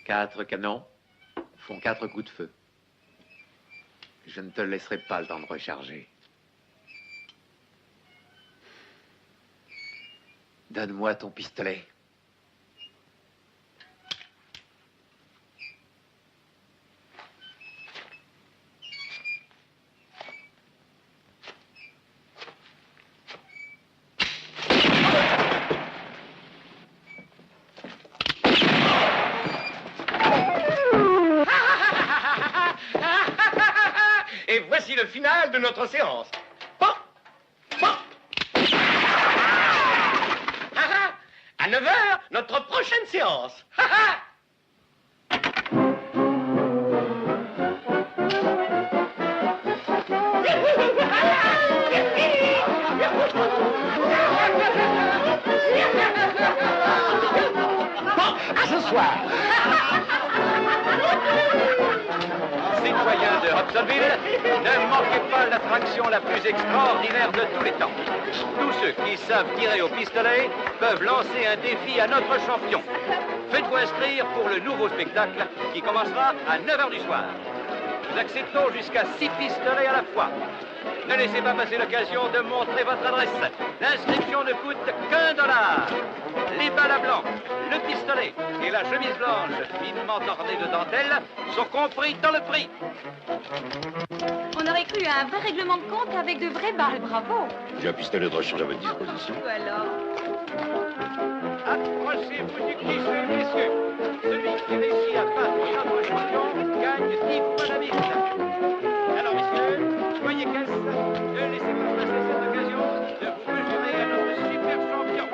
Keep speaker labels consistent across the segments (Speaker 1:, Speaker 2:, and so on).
Speaker 1: 4 canons font 4 coups de feu. Je ne te laisserai pas le temps de recharger. Donne-moi ton pistolet.
Speaker 2: Et voici le final de notre séance. Bon, bon. À 9 h, notre prochaine séance. soir. Citoyens de Hobsonville, ne manquez pas l'attraction la plus extraordinaire de tous les temps. Tous ceux qui savent tirer au pistolet peuvent lancer un défi à notre champion. Faites-vous inscrire pour le nouveau spectacle qui commencera à 9h du soir. Nous acceptons jusqu'à 6 pistolets à la fois. Ne laissez pas passer l'occasion de montrer votre adresse. L'inscription ne coûte qu'$1. Les balles à blanc, le pistolet et la chemise blanche finement ornée de dentelle sont compris dans le prix.
Speaker 3: On aurait cru à un vrai règlement de compte avec de vraies balles, bravo.
Speaker 4: J'ai un pistolet de rechange à votre disposition.
Speaker 3: Alors,
Speaker 2: Approchez-vous du guichet, messieurs. Celui qui réussit à battre notre champion gagne 10 fois la mise. Alors, messieurs, soyez caisse. Ne laissez pas passer cette occasion de vous mesurer à notre super champion.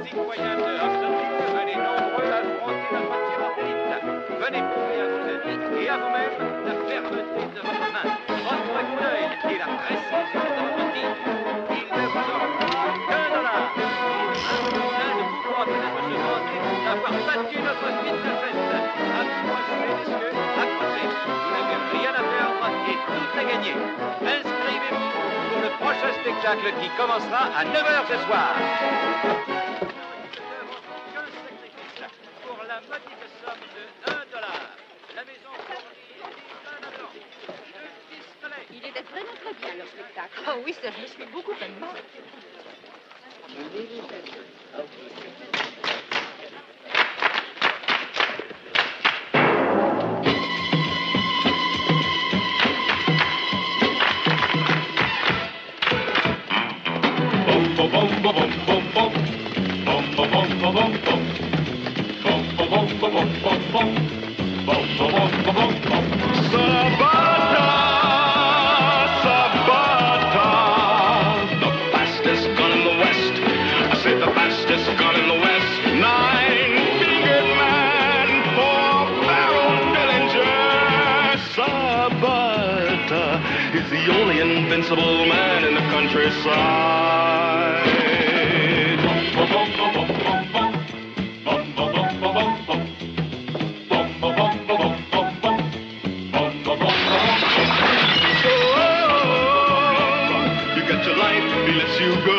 Speaker 2: Citoyens de Hobsonville, venez nombreux affronter notre tireur d'élite. Venez prouver à vos amis et à vous-même la fermeté de votre main, votre coup d'œil et la précision de votre tir. Il ne vous aura pas qu'$1. Un de vous pourra peut-être se vanter d'avoir battu notre fils de fête. Approchez, messieurs, approchez. Vous n'avez rien à perdre et tout à gagner. Inscrivez-vous pour le prochain spectacle qui commencera à 9h ce soir. Pour la modique somme de $1. La maison fournit des balles à blanc, le pistolet.
Speaker 3: il était vraiment très bien, leur spectacle. Oh oui, ça, je me suis beaucoup amusée.
Speaker 5: He's the only invincible man in the countryside. You got your life, he lets you go.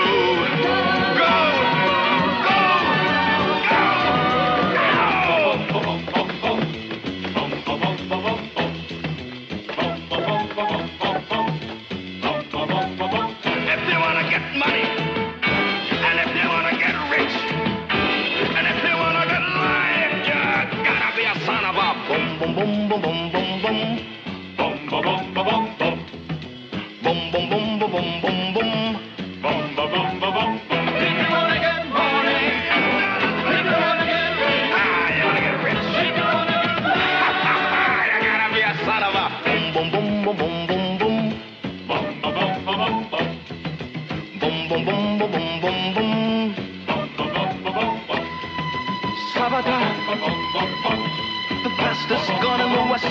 Speaker 5: The fastest gun in the West,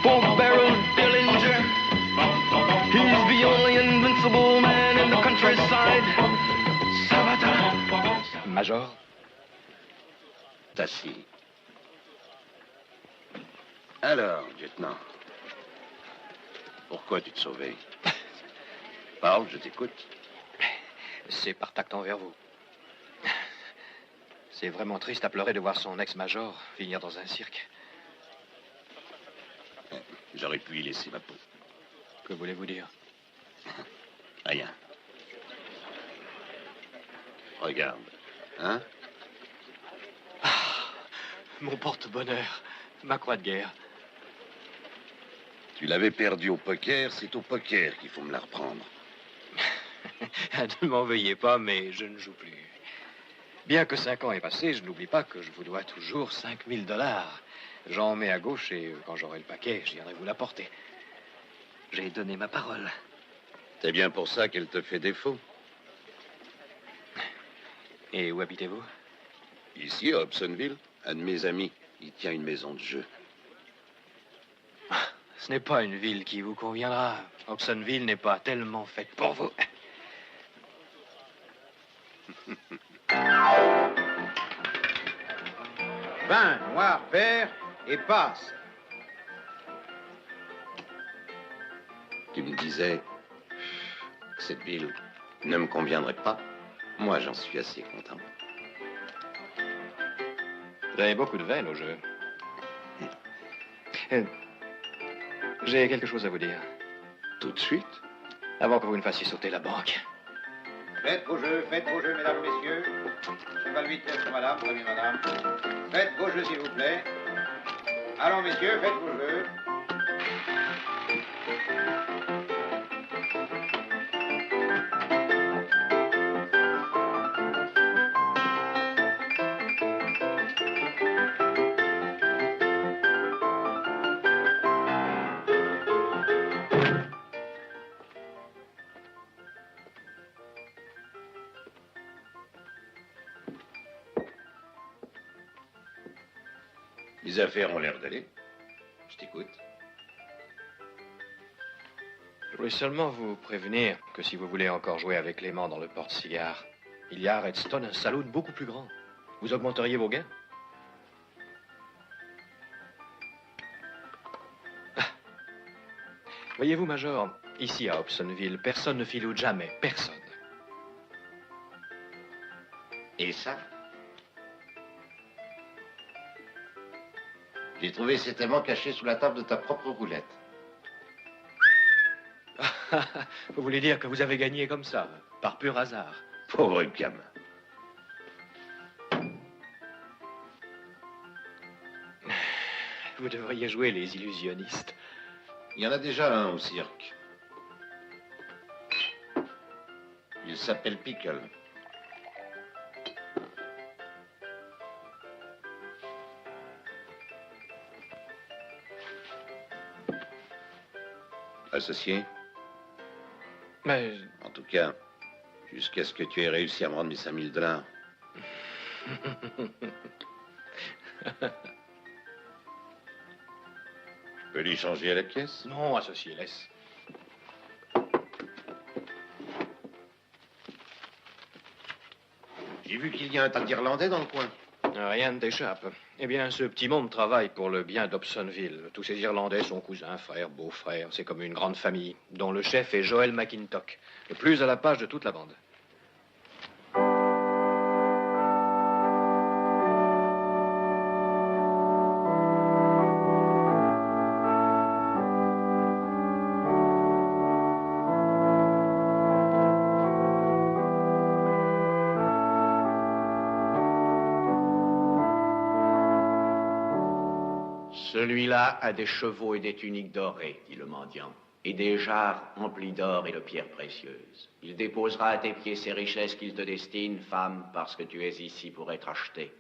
Speaker 5: four-barreled Dillinger. He's the only invincible man in the countryside. Sabata.
Speaker 4: Major, t'assis. Alors, lieutenant, pourquoi tu te sauves? Parle, je t'écoute.
Speaker 6: C'est par tact envers vous. C'est vraiment triste à pleurer de voir son ex-major finir dans un cirque.
Speaker 4: J'aurais pu y laisser ma peau.
Speaker 6: Que voulez-vous dire?
Speaker 4: Rien. Regarde, hein?
Speaker 6: Ah, mon porte-bonheur, ma croix de guerre.
Speaker 4: Tu l'avais perdu au poker, c'est au poker qu'il faut me la reprendre.
Speaker 6: Ne m'en veuillez pas, mais je ne joue plus. Bien que 5 ans aient passé, je n'oublie pas que je vous dois toujours $5000. J'en mets à gauche et quand j'aurai le paquet, je viendrai vous l'apporter. J'ai donné ma parole.
Speaker 4: C'est bien pour ça qu'elle te fait défaut.
Speaker 6: Et où habitez-vous?
Speaker 4: Ici, à Hobsonville, un de mes amis. Il tient une maison de jeu.
Speaker 6: Ce n'est pas une ville qui vous conviendra. Hobsonville n'est pas tellement faite pour vous.
Speaker 7: Vin, noir, vert et passe.
Speaker 4: Tu me disais que cette ville ne me conviendrait pas. Moi, j'en suis assez content.
Speaker 6: Vous avez beaucoup de veine au jeu. J'ai quelque chose à vous dire.
Speaker 4: Tout de suite?
Speaker 6: Avant que vous ne fassiez sauter la banque.
Speaker 7: Faites vos jeux, mesdames, messieurs. Cheval 8 sur madame, prenez madame. Faites vos jeux, s'il vous plaît. Allons, messieurs, faites vos jeux.
Speaker 4: Les affaires ont l'air d'aller. Je t'écoute.
Speaker 6: Je voulais seulement vous prévenir que si vous voulez encore jouer avec Clément dans le porte-cigare, il y a à Redstone un saloon beaucoup plus grand. Vous augmenteriez vos gains? Voyez-vous, Major, ici à Hobsonville, personne ne filoute jamais. Personne.
Speaker 8: Et ça? J'ai trouvé cet aimant caché sous la table de ta propre roulette.
Speaker 6: Vous voulez dire que vous avez gagné comme ça, par pur hasard?
Speaker 4: Pauvre gamin.
Speaker 6: Vous devriez jouer les illusionnistes.
Speaker 8: Il y en a déjà un au cirque. Il s'appelle Pickle.
Speaker 4: Associé?
Speaker 6: Mais...
Speaker 4: En tout cas, jusqu'à ce que tu aies réussi à me rendre mes 5000 $. Je peux lui changer à la caisse?
Speaker 6: Non, associé, laisse.
Speaker 8: J'ai vu qu'il y a un tas d'Irlandais dans le coin.
Speaker 6: Rien ne t'échappe. Eh bien, ce petit monde travaille pour le bien d'Hobsonville. Tous ces Irlandais sont cousins, frères, beaux-frères. C'est comme une grande famille, dont le chef est Joel McIntosh, le plus à la page de toute la bande.
Speaker 9: Celui-là a des chevaux et des tuniques dorées, dit le mendiant, et des jarres emplies d'or et de pierres précieuses. Il déposera à tes pieds ces richesses qu'il te destine, femme, parce que tu es ici pour être achetée.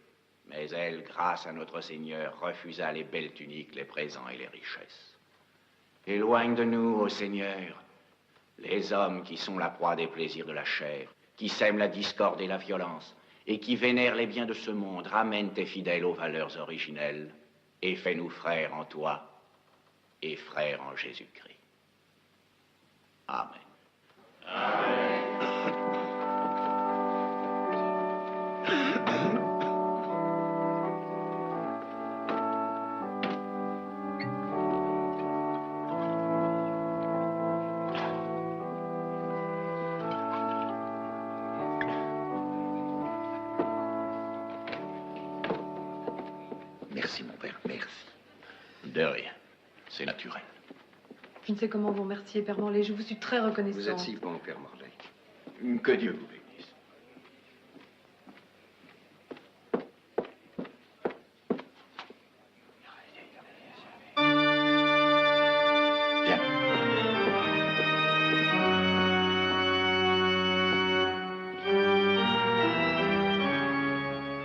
Speaker 9: Mais elle, grâce à notre Seigneur, refusa les belles tuniques, les présents et les richesses. Éloigne de nous, ô Seigneur, les hommes qui sont la proie des plaisirs de la chair, qui sèment la discorde et la violence, et qui vénèrent les biens de ce monde. Ramène tes fidèles aux valeurs originelles, et fais-nous frères en toi et frères en Jésus-Christ. Amen. Amen.
Speaker 8: Merci, mon père, merci.
Speaker 9: De rien. C'est naturel.
Speaker 10: Je ne sais comment vous remercier, Père Morlaix. Je vous suis très reconnaissante.
Speaker 4: Vous êtes si bon, Père Morlaix.
Speaker 9: Que Dieu vous bénisse.
Speaker 8: Viens.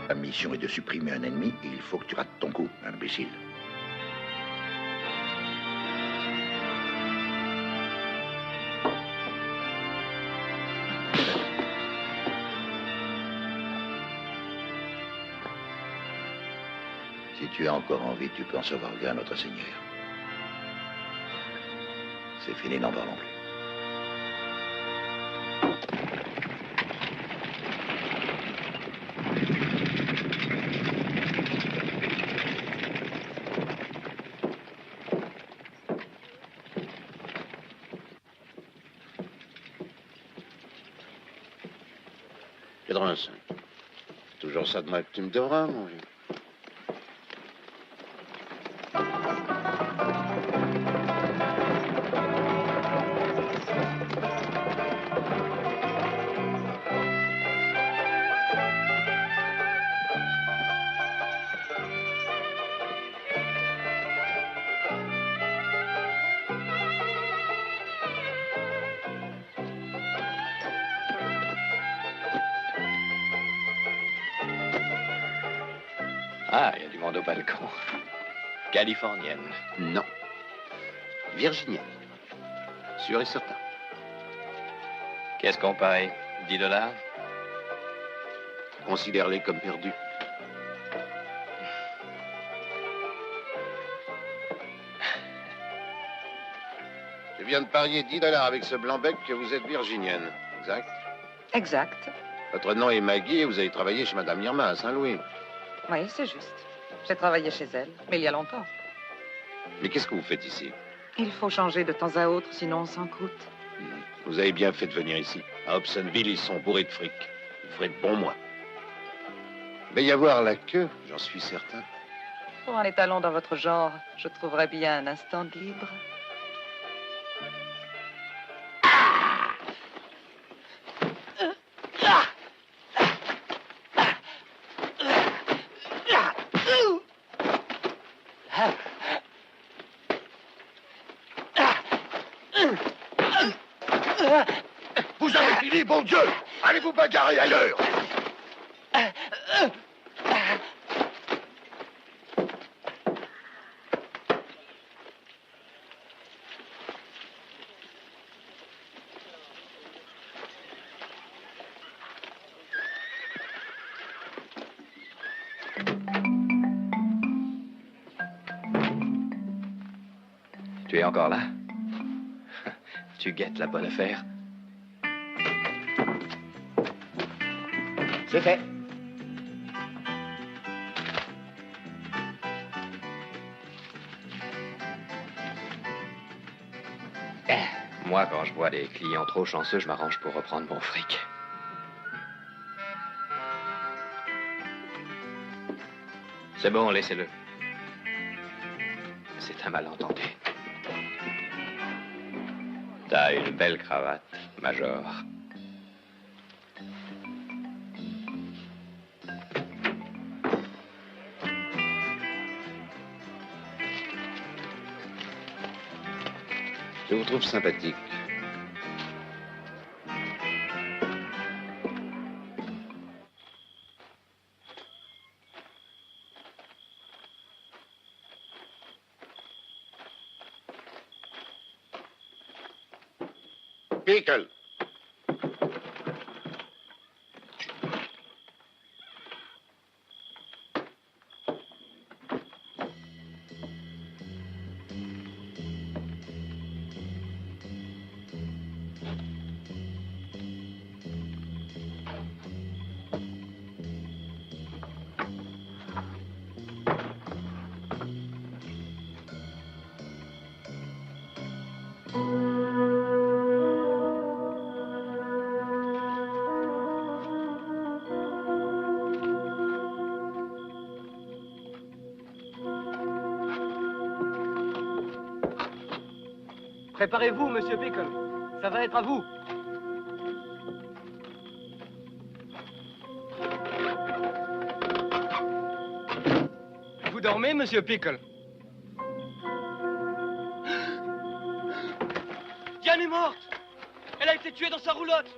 Speaker 8: La mission est de supprimer un ennemi et il faut que tu rates ton coup, imbécile. Si tu as encore envie, tu peux en savoir bien, notre Seigneur. C'est fini, n'en parlons plus.
Speaker 4: 85. Toujours ça de moi que tu me devras, mon vieux.
Speaker 6: Ah, il y a du monde au balcon. Californienne.
Speaker 4: Non. Virginienne. Sûr et certain.
Speaker 6: Qu'est-ce qu'on paye? 10 $?
Speaker 4: Considère-les comme perdus. Je viens de parier 10 $ avec ce blanc-bec que vous êtes virginienne. Exact?
Speaker 11: Exact.
Speaker 4: Votre nom est Maggie et vous avez travaillé chez Madame Irma à Saint-Louis.
Speaker 11: Oui, c'est juste. J'ai travaillé chez elle, mais il y a longtemps.
Speaker 4: Mais qu'est-ce que vous faites ici?
Speaker 11: Il faut changer de temps à autre, sinon on s'en coûte.
Speaker 4: Vous avez bien fait de venir ici. À Hobsonville, ils sont bourrés de fric. Vous ferez de bons mois. Il va y avoir la queue, j'en suis certain.
Speaker 11: Pour un étalon dans votre genre, je trouverais bien un instant de libre.
Speaker 8: Vous avez fini, bon Dieu! Allez vous bagarrer ailleurs!
Speaker 6: Tu es encore là? Tu guettes la bonne affaire?
Speaker 8: C'est fait.
Speaker 6: Moi, quand je vois des clients trop chanceux, je m'arrange pour reprendre mon fric. C'est bon, laissez-le. C'est un malentendu. T'as une belle cravate, Major.
Speaker 4: Je vous trouve sympathique. Pickle.
Speaker 12: Préparez-vous, monsieur Pickle. Ça va être à vous. Vous dormez, monsieur Pickle? Diane est morte. Elle a été tuée dans sa roulotte.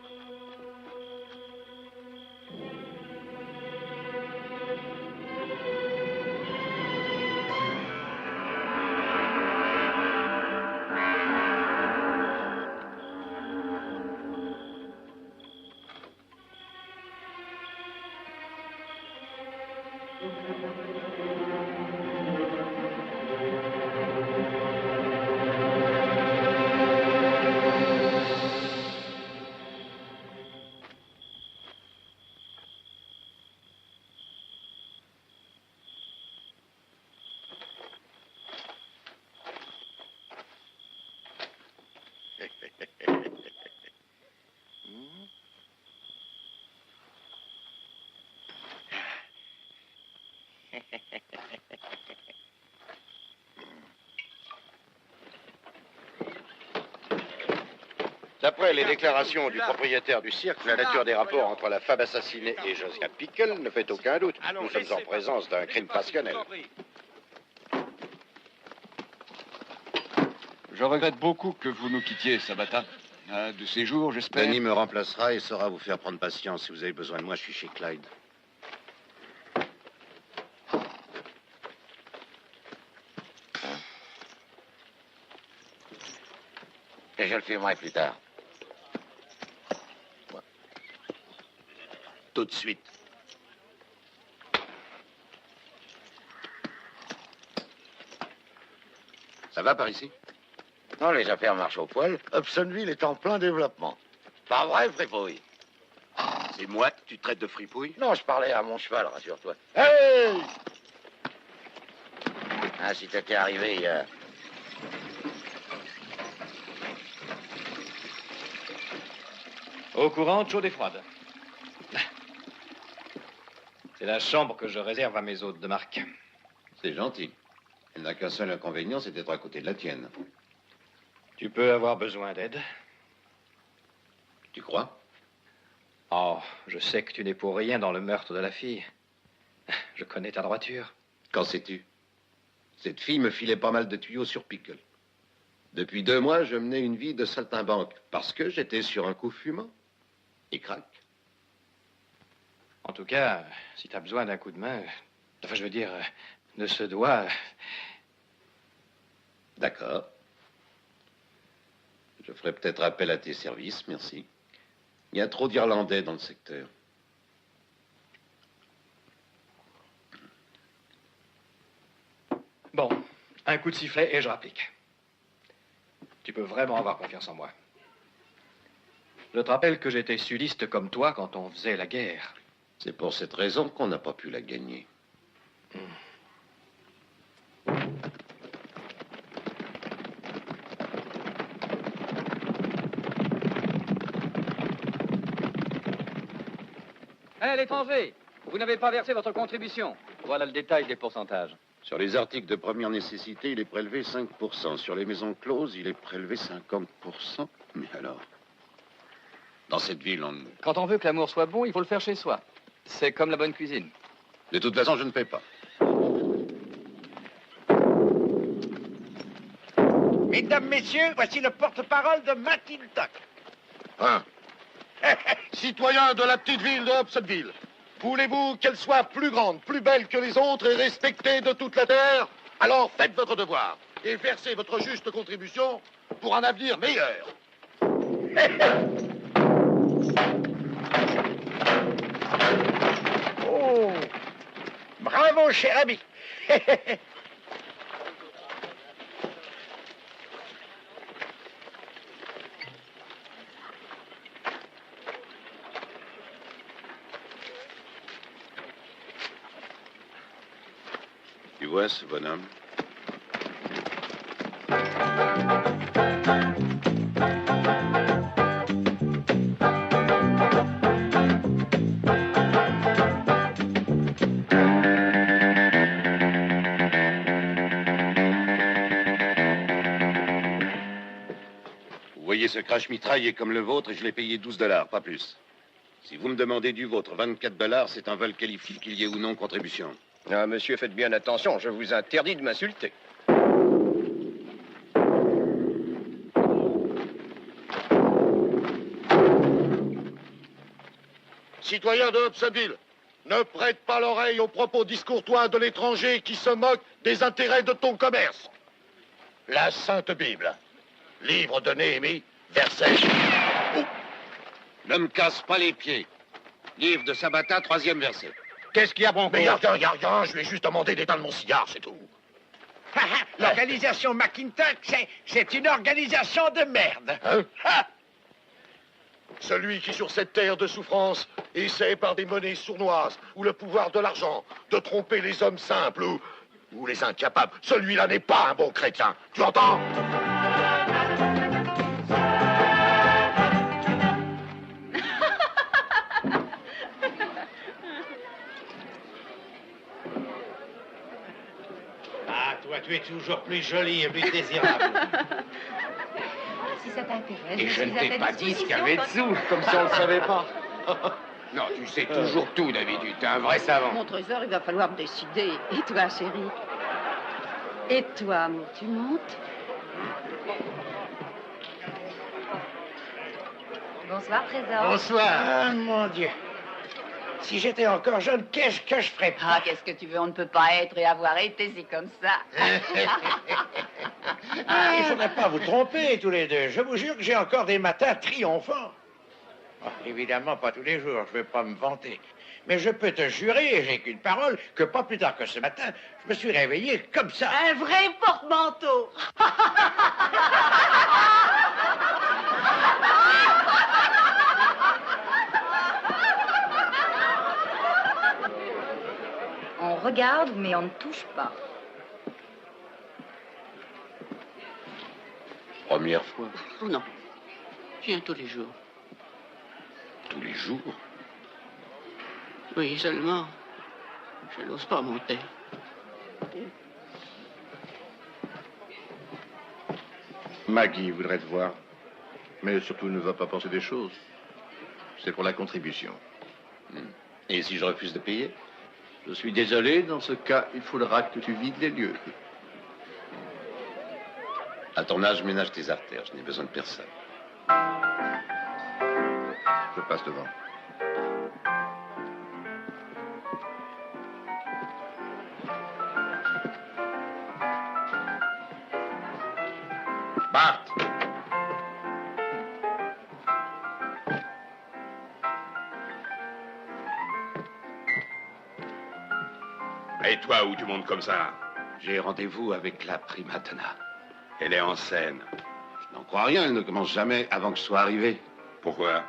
Speaker 4: D'après les déclarations du propriétaire du cirque, la nature des rapports entre la femme assassinée et Josiah Pickle ne fait aucun doute. Nous sommes en présence d'un crime passionnel.
Speaker 13: Je regrette beaucoup que vous nous quittiez, Sabata. De ces jours, j'espère.
Speaker 4: Denis me remplacera et saura vous faire prendre patience. Si vous avez besoin de moi, je suis chez Clyde.
Speaker 8: Et je le filmerai plus tard.
Speaker 4: Tout de suite. Ça va par ici?
Speaker 8: Non, les affaires marchent au poil. Hobsonville est en plein développement. Pas vrai, fripouille?
Speaker 4: C'est moi que tu traites de fripouille?
Speaker 8: Non, je parlais à mon cheval, rassure-toi. Hey! Ah, si t'étais arrivé hier.
Speaker 6: Eau courante, chaude et froide. C'est la chambre que je réserve à mes hôtes de marque.
Speaker 4: C'est gentil. Elle n'a qu'un seul inconvénient, c'est d'être à côté de la tienne.
Speaker 6: Tu peux avoir besoin d'aide.
Speaker 4: Tu crois?
Speaker 6: Oh, je sais que tu n'es pour rien dans le meurtre de la fille. Je connais ta droiture.
Speaker 4: Qu'en sais-tu? Cette fille me filait pas mal de tuyaux sur Pickle. Depuis 2 mois, je menais une vie de saltimbanque parce que j'étais sur un coup fumant. Et craque.
Speaker 6: En tout cas, si tu as besoin d'un coup de main, enfin, je veux dire, de ce doigt...
Speaker 4: D'accord. Je ferai peut-être appel à tes services, merci. Il y a trop d'Irlandais dans le secteur.
Speaker 6: Bon, un coup de sifflet et je rapplique. Tu peux vraiment avoir confiance en moi. Je te rappelle que j'étais sudiste comme toi quand on faisait la guerre.
Speaker 4: C'est pour cette raison qu'on n'a pas pu la gagner.
Speaker 2: Hé, l'étranger, vous n'avez pas versé votre contribution. Voilà le détail des pourcentages.
Speaker 4: Sur les articles de première nécessité, il est prélevé 5%. Sur les maisons closes, il est prélevé 50%. Mais alors, dans cette ville, on...
Speaker 2: Quand on veut que l'amour soit bon, il faut le faire chez soi. C'est comme la bonne cuisine.
Speaker 4: De toute façon, je ne paie pas.
Speaker 14: Mesdames, messieurs, voici le porte-parole de McIntosh.
Speaker 15: Hein? Citoyens de la petite ville de Hobsonville, voulez-vous qu'elle soit plus grande, plus belle que les autres et respectée de toute la terre? Alors faites votre devoir et versez votre juste contribution pour un avenir meilleur.
Speaker 14: Oh, bravo, cher ami.
Speaker 4: Tu vois ce bonhomme? Vous voyez, ce crash-mitraille est comme le vôtre et je l'ai payé $12, pas plus. Si vous me demandez du vôtre $24, c'est un vol qualifié, qu'il y ait ou non contribution.
Speaker 16: Ah, monsieur, faites bien attention, je vous interdis de m'insulter.
Speaker 15: Citoyens de Hobsonville, ne prête pas l'oreille aux propos discourtois de l'étranger qui se moque des intérêts de ton commerce. La Sainte Bible, livre de Néhémie, verset...
Speaker 4: Ne me casse pas les pieds. Livre de Sabata, 3e verset.
Speaker 15: Qu'est-ce qu'il y a, bon? Mais y a rien, je lui ai juste demandé d'éteindre mon cigare, c'est tout.
Speaker 14: L'organisation McIntosh, c'est une organisation de merde.
Speaker 15: Hein? Celui qui, sur cette terre de souffrance, essaie par des monnaies sournoises ou le pouvoir de l'argent de tromper les hommes simples ou les incapables, celui-là n'est pas un bon chrétien. Tu entends?
Speaker 14: Toi, tu es toujours plus jolie et plus désirable.
Speaker 3: Si ça t'intéresse.
Speaker 8: Et je ne
Speaker 3: suis à
Speaker 8: t'ai
Speaker 3: ta
Speaker 8: pas dit ce qu'il y
Speaker 3: disposition
Speaker 8: avait
Speaker 3: quand-
Speaker 8: dessous, comme si on ne le savait pas. Non, tu sais toujours tout d'habitude. T'es un vrai savant.
Speaker 17: Mon trésor, il va falloir me décider. Et toi, chérie? Et toi, amour, tu montes?
Speaker 3: Bonsoir, trésor.
Speaker 14: Bonsoir.
Speaker 18: Ah, mon Dieu. Si j'étais encore jeune, qu'est-ce que je ferais pas?
Speaker 17: Ah, qu'est-ce que tu veux? On ne peut pas être et avoir été, c'est comme ça.
Speaker 18: Ah, il ne faudrait pas vous tromper tous les deux. Je vous jure que j'ai encore des matins triomphants. Oh, évidemment, pas tous les jours, je ne vais pas me vanter. Mais je peux te jurer, et j'ai qu'une parole, que pas plus tard que ce matin, je me suis réveillé comme ça.
Speaker 17: Un vrai porte-manteau.
Speaker 3: On regarde, mais on ne touche pas.
Speaker 4: Première fois.
Speaker 17: Oh non, je viens tous les jours.
Speaker 4: Tous les jours.
Speaker 17: Oui, seulement, je n'ose pas monter.
Speaker 15: Maggie voudrait te voir. Mais surtout, ne va pas penser des choses. C'est pour la contribution.
Speaker 4: Et si je refuse de payer?
Speaker 19: Je suis désolé, dans ce cas, il faudra que tu vides les lieux.
Speaker 4: À ton âge, ménage tes artères. Je n'ai besoin de personne.
Speaker 15: Je passe devant.
Speaker 4: Bart!
Speaker 20: Et toi, où tu montes comme ça?
Speaker 4: J'ai rendez-vous avec la prima donna.
Speaker 20: Elle est en scène.
Speaker 4: Je n'en crois rien, elle ne commence jamais avant que je sois arrivé.
Speaker 20: Pourquoi?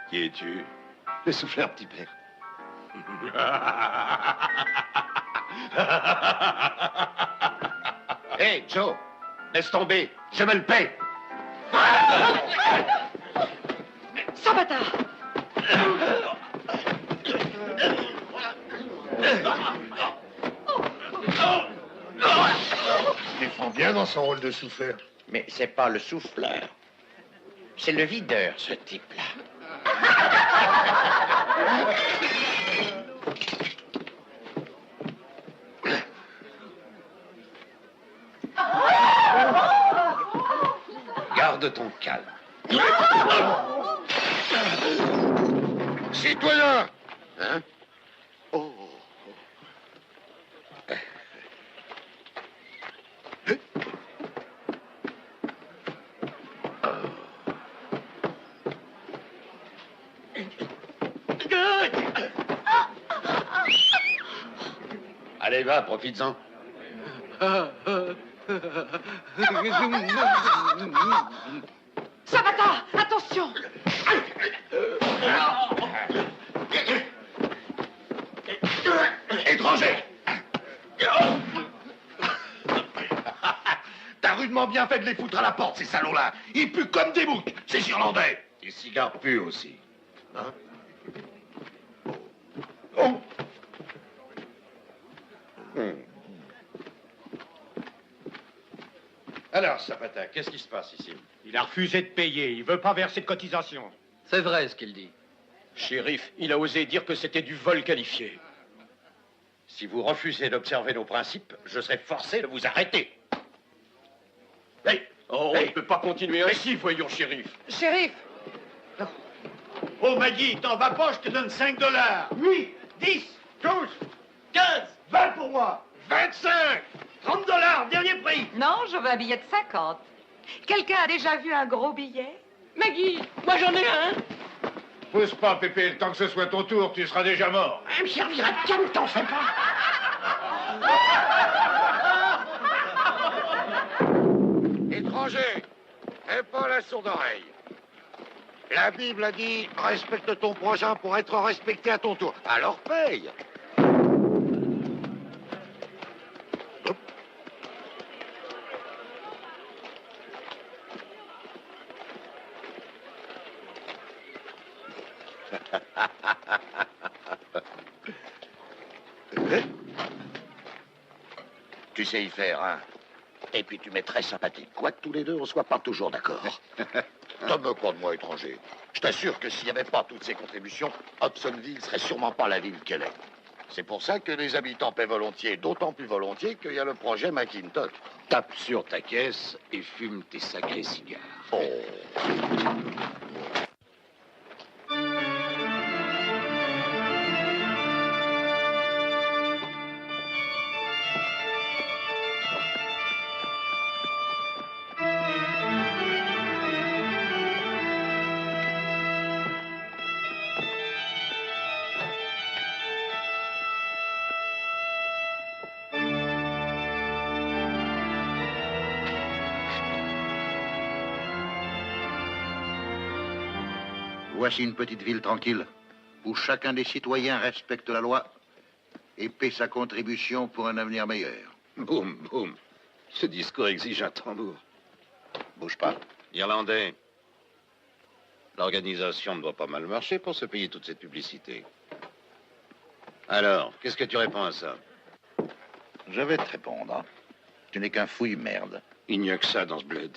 Speaker 20: Qui es-tu?
Speaker 4: Le souffleur petit père. Hé, Joe, laisse tomber, je me le paie.
Speaker 17: Sabata!
Speaker 15: Il défend bien dans son rôle de souffleur.
Speaker 18: Mais c'est pas le souffleur. C'est le videur, ce type-là.
Speaker 4: Garde ton calme.
Speaker 15: Citoyen!
Speaker 4: Hein? Oh. Allez, va, profites-en.
Speaker 17: Sabata, attention!
Speaker 15: Étranger! T'as rudement bien fait de les foutre à la porte, ces salauds-là. Ils puent comme des boucs, ces Irlandais.
Speaker 4: Les cigares puent aussi.
Speaker 15: Hein? Oh!
Speaker 6: Alors, Zapata, qu'est-ce qui se passe ici?
Speaker 14: Il a refusé de payer. Il veut pas verser de cotisation.
Speaker 6: C'est vrai ce qu'il dit. Shérif, il a osé dire que c'était du vol qualifié. Si vous refusez d'observer nos principes, je serai forcé de vous arrêter.
Speaker 15: Hey!
Speaker 6: Oh, on ne peut pas continuer ainsi, voyons, shérif.
Speaker 17: Shérif!
Speaker 14: Oh, Maggie, t'en vas pas, je te donne $5. 8, 10, 12, 15, 20 pour moi. 25, $30, dernier prix.
Speaker 11: Non, je veux un billet de 50. Quelqu'un a déjà vu un gros billet?
Speaker 17: Maggie, moi j'en ai un.
Speaker 15: Pousse pas, Pépé, le temps que ce soit ton tour, tu seras déjà mort.
Speaker 17: Elle me servira de canne, t'en fais pas.
Speaker 15: Étranger, et pas la sourde oreille. La Bible a dit « Respecte ton prochain pour être respecté à ton tour ». Alors paye. Tu sais y faire, hein? Et puis tu m'es très sympathique, quoique tous les deux on soit pas toujours d'accord. T'as me quoi de moi, étranger? Je t'assure que s'il n'y avait pas toutes ces contributions, Hobsonville serait sûrement pas la ville qu'elle est. C'est pour ça que les habitants paient volontiers, d'autant plus volontiers qu'il y a le projet McIntosh.
Speaker 9: Tape sur ta caisse et fume tes sacrés cigares.
Speaker 15: Oh.
Speaker 21: Voici une petite ville tranquille, où chacun des citoyens respecte la loi et paie sa contribution pour un avenir meilleur.
Speaker 4: Boum, boum. Ce discours exige un tambour.
Speaker 21: Bouge pas.
Speaker 4: Irlandais, l'organisation ne doit pas mal marcher pour se payer toute cette publicité. Alors, qu'est-ce que tu réponds à ça?
Speaker 21: Je vais te répondre. Tu n'es qu'un fouille-merde.
Speaker 4: Il n'y a que ça dans ce bled.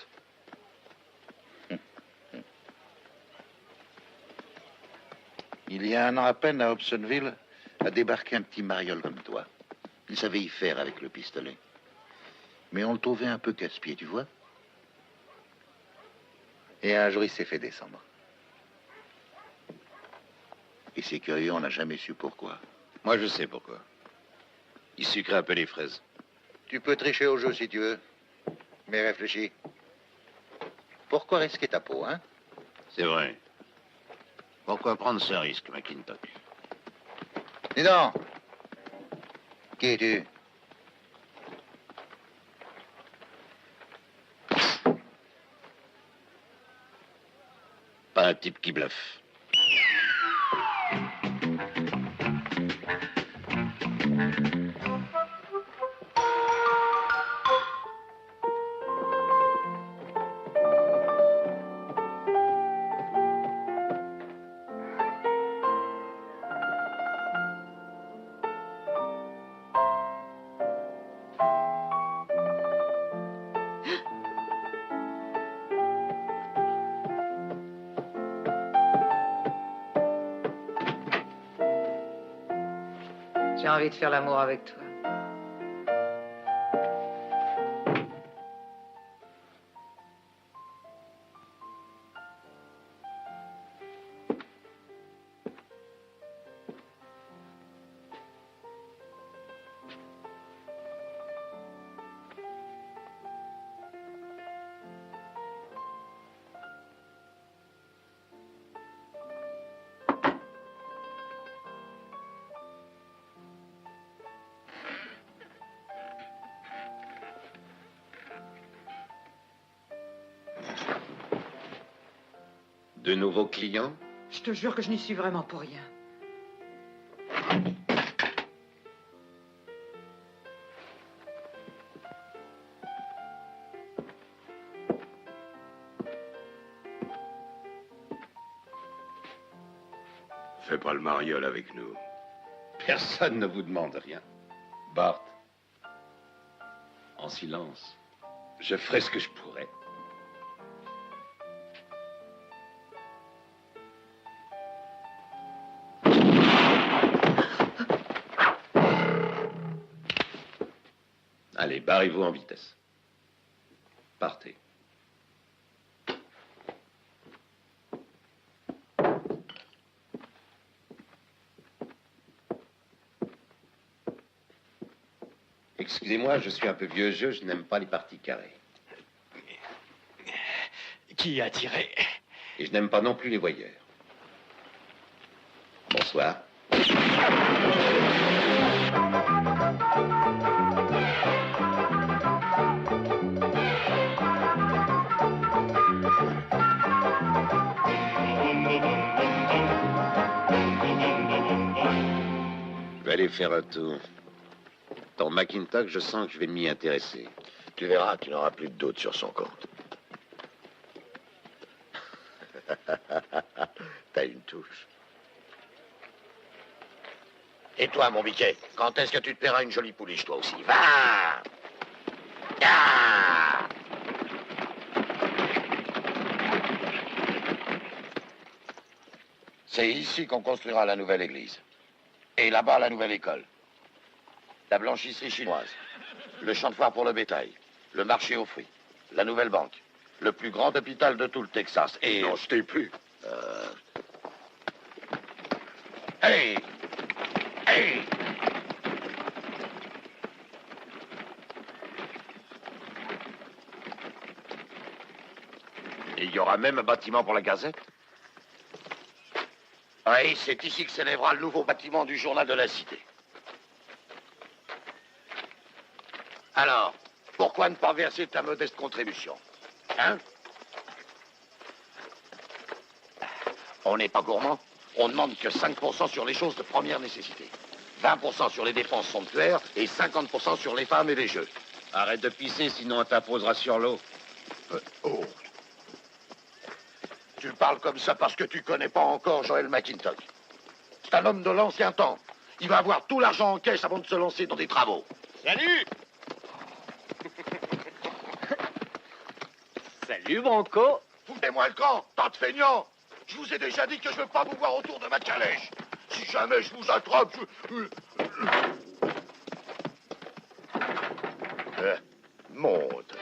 Speaker 21: Il y a un an à peine, à Hobsonville, a débarqué un petit mariole comme toi. Il savait y faire avec le pistolet. Mais on le trouvait un peu casse-pied, tu vois. Et un jour, il s'est fait descendre. Et c'est curieux, on n'a jamais su pourquoi.
Speaker 4: Moi, je sais pourquoi. Il sucrait un peu les fraises.
Speaker 21: Tu peux tricher au jeu si tu veux. Mais réfléchis. Pourquoi risquer ta peau, hein?
Speaker 4: C'est vrai. Pourquoi prendre ce risque, McIntosh?
Speaker 21: Dis donc. Qui es-tu?
Speaker 4: Pas un type qui bluffe.
Speaker 11: J'ai envie de faire l'amour avec toi.
Speaker 4: De nouveaux clients?
Speaker 11: Je te jure que je n'y suis vraiment pour rien.
Speaker 20: Fais pas le mariole avec nous.
Speaker 4: Personne ne vous demande rien. Bart, en silence. Je ferai ce que je pourrai. Allez, barrez-vous en vitesse. Partez. Excusez-moi, je suis un peu vieux jeu, je n'aime pas les parties carrées.
Speaker 14: Qui a tiré?
Speaker 4: Et je n'aime pas non plus les voyeurs. Bonsoir. Je vais aller faire un tour. Dans McIntosh, je sens que je vais m'y intéresser.
Speaker 15: Tu verras, tu n'auras plus de doute sur son compte. T'as une touche. Et toi, mon biquet, quand est-ce que tu te paieras une jolie pouliche, toi aussi? Va! Ah! C'est ici qu'on construira la nouvelle église. Et là-bas, la nouvelle école. La blanchisserie chinoise. Le champ de foire pour le bétail. Le marché aux fruits. La nouvelle banque. Le plus grand hôpital de tout le Texas. Et...
Speaker 20: Non, je t'ai plus.
Speaker 15: Hey! Hey!
Speaker 20: Et il y aura même un bâtiment pour la Gazette?
Speaker 15: Oui, c'est ici que s'élèvera le nouveau bâtiment du journal de la Cité. Alors, pourquoi ne pas verser ta modeste contribution? Hein? On n'est pas gourmand. On ne demande que 5% sur les choses de première nécessité. 20% sur les dépenses somptuaires et 50% sur les femmes et les jeux.
Speaker 20: Arrête de pisser, sinon on t'imposera sur l'eau.
Speaker 15: Oh. Tu parles comme ça parce que tu connais pas encore Joel McIntosh. C'est un homme de l'ancien temps. Il va avoir tout l'argent en caisse avant de se lancer dans des travaux.
Speaker 14: Salut!
Speaker 12: Salut, Bronco.
Speaker 15: Foutez-moi le camp, tas de feignants. Je vous ai déjà dit que je veux pas vous voir autour de ma calèche. Si jamais je vous attrape, monte.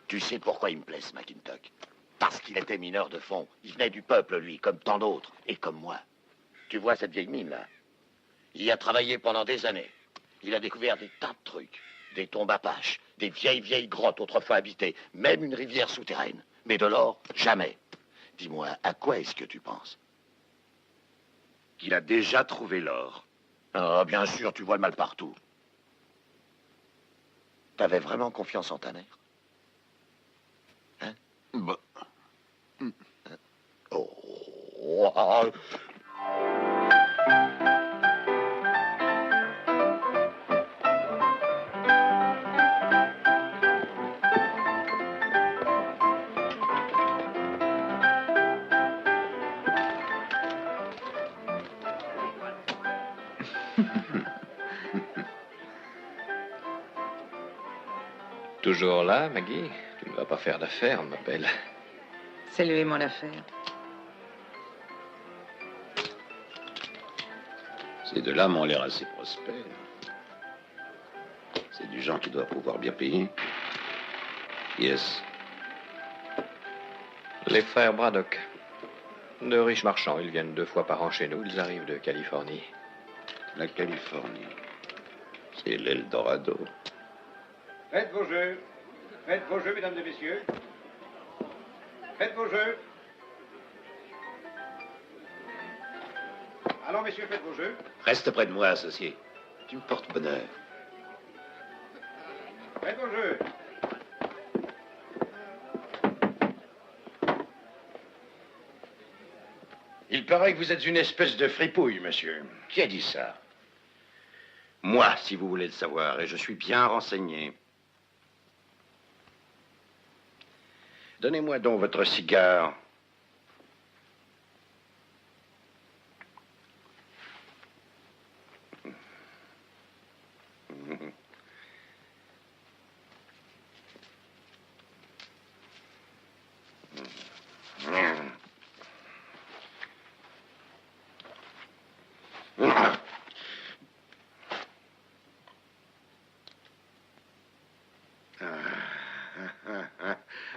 Speaker 15: Tu sais pourquoi il me plaît, ce McIntosh? Parce qu'il était mineur de fond. Il venait du peuple, lui, comme tant d'autres, et comme moi. Tu vois cette vieille mine, là? Il y a travaillé pendant des années. Il a découvert des tas de trucs. Des tombes apaches, des vieilles grottes autrefois habitées, même une rivière souterraine. Mais de l'or, jamais. Dis-moi, à quoi est-ce que tu penses?
Speaker 20: Qu'il a déjà trouvé l'or.
Speaker 15: Ah, bien sûr, tu vois le mal partout. T'avais vraiment confiance en ta mère? Hein?
Speaker 20: Bah.
Speaker 15: Oh. Ah.
Speaker 6: Toujours là, Maggie? Tu ne vas pas faire d'affaires, ma belle.
Speaker 11: C'est lui mon affaire.
Speaker 20: Ces deux-là m'ont l'air assez prospères. C'est du genre qui doit pouvoir bien payer. Yes.
Speaker 6: Les frères Braddock. De riches marchands. Ils viennent 2 fois par an chez nous. Ils arrivent de Californie.
Speaker 20: La Californie. C'est l'Eldorado.
Speaker 7: Faites vos jeux. Faites vos jeux, mesdames et messieurs. Faites vos jeux. Allons, messieurs, faites vos jeux.
Speaker 20: Reste près de moi, associé. Tu me portes bonheur.
Speaker 7: Faites vos jeux.
Speaker 14: Il paraît que vous êtes une espèce de fripouille, monsieur. Qui a dit ça?
Speaker 20: Moi, si vous voulez le savoir, et je suis bien renseigné. Donnez-moi donc votre cigare.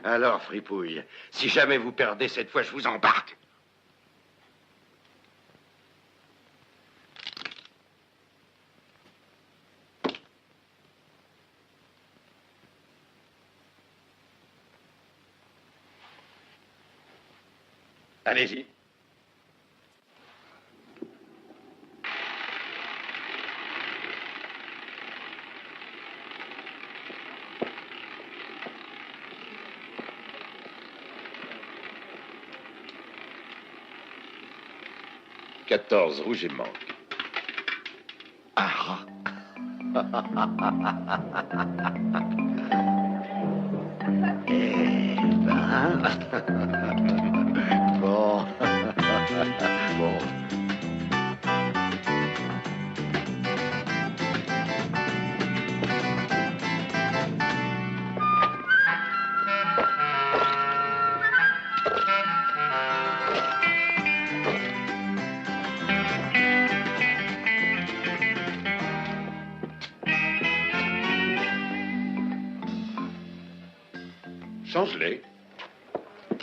Speaker 20: Alors, fripouille, si jamais vous perdez cette fois, je vous embarque. Allez-y. « 14 rouge et manque. » Ah.
Speaker 21: Eh ben... Bon... Bon...
Speaker 1: Change-les.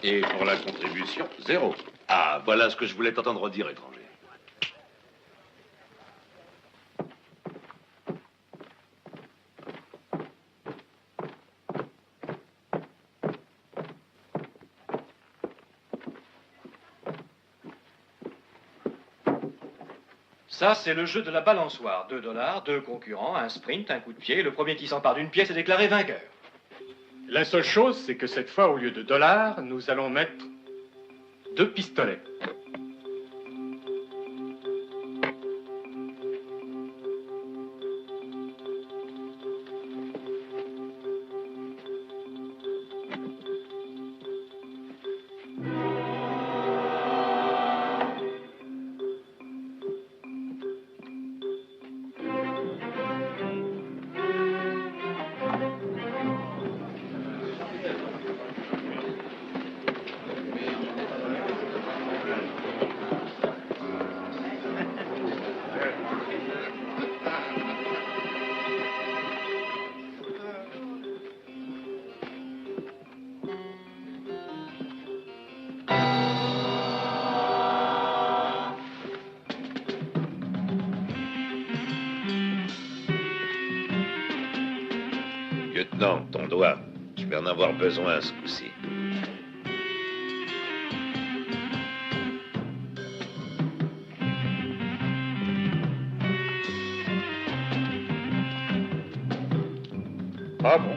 Speaker 1: Et pour la contribution, 0.
Speaker 20: Ah, voilà ce que je voulais t'entendre dire, étranger.
Speaker 6: Ça, c'est le jeu de la balançoire. 2 $, 2 concurrents, un sprint, un coup de pied. Le premier qui s'empare d'une pièce est déclaré vainqueur.
Speaker 22: La seule chose, c'est que cette fois, au lieu de $, nous allons mettre 2 pistolets.
Speaker 20: Lieutenant, ton doigt, je vais en avoir besoin ce coup-ci.
Speaker 22: Ah bon?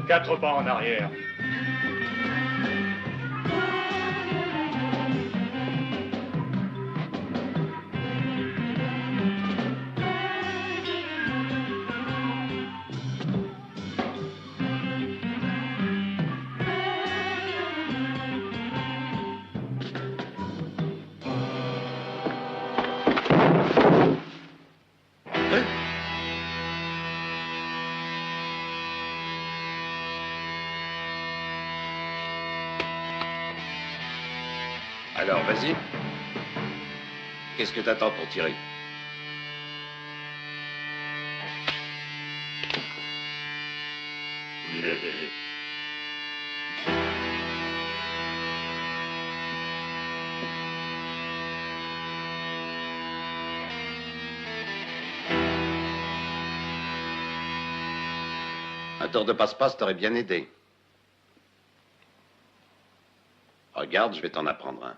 Speaker 22: Quatre pas en arrière.
Speaker 20: Alors, vas-y. Qu'est-ce que t'attends pour tirer? Un tour de passe-passe t'aurait bien aidé. Regarde, je vais t'en apprendre un.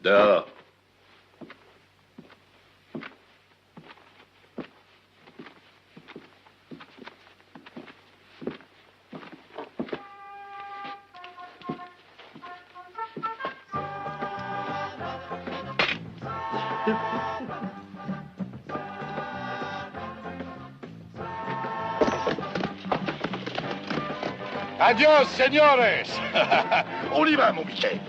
Speaker 20: Dehors.
Speaker 15: Adios, señores. On y va, mon biquet.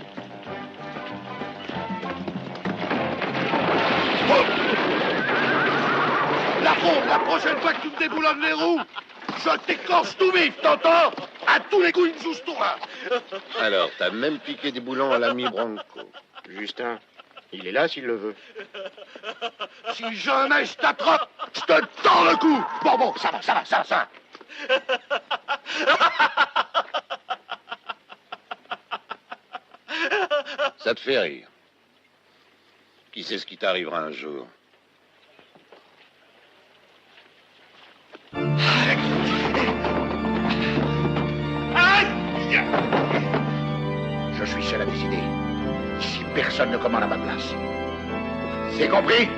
Speaker 15: La bombe, la prochaine fois que tu me déboulonnes les roues, je t'écorche tout vif, t'entends? À tous les coups, une jousse-toi.
Speaker 4: Alors, t'as même piqué des boulons à l'ami Bronco.
Speaker 7: Justin, il est là s'il le veut.
Speaker 15: Si jamais je t'attrape, je te tends le cou. Bon, ça va.
Speaker 4: Ça te fait rire. Qui sait ce qui t'arrivera un jour?
Speaker 21: Je suis seul à décider. Si personne ne commande à ma place. C'est compris?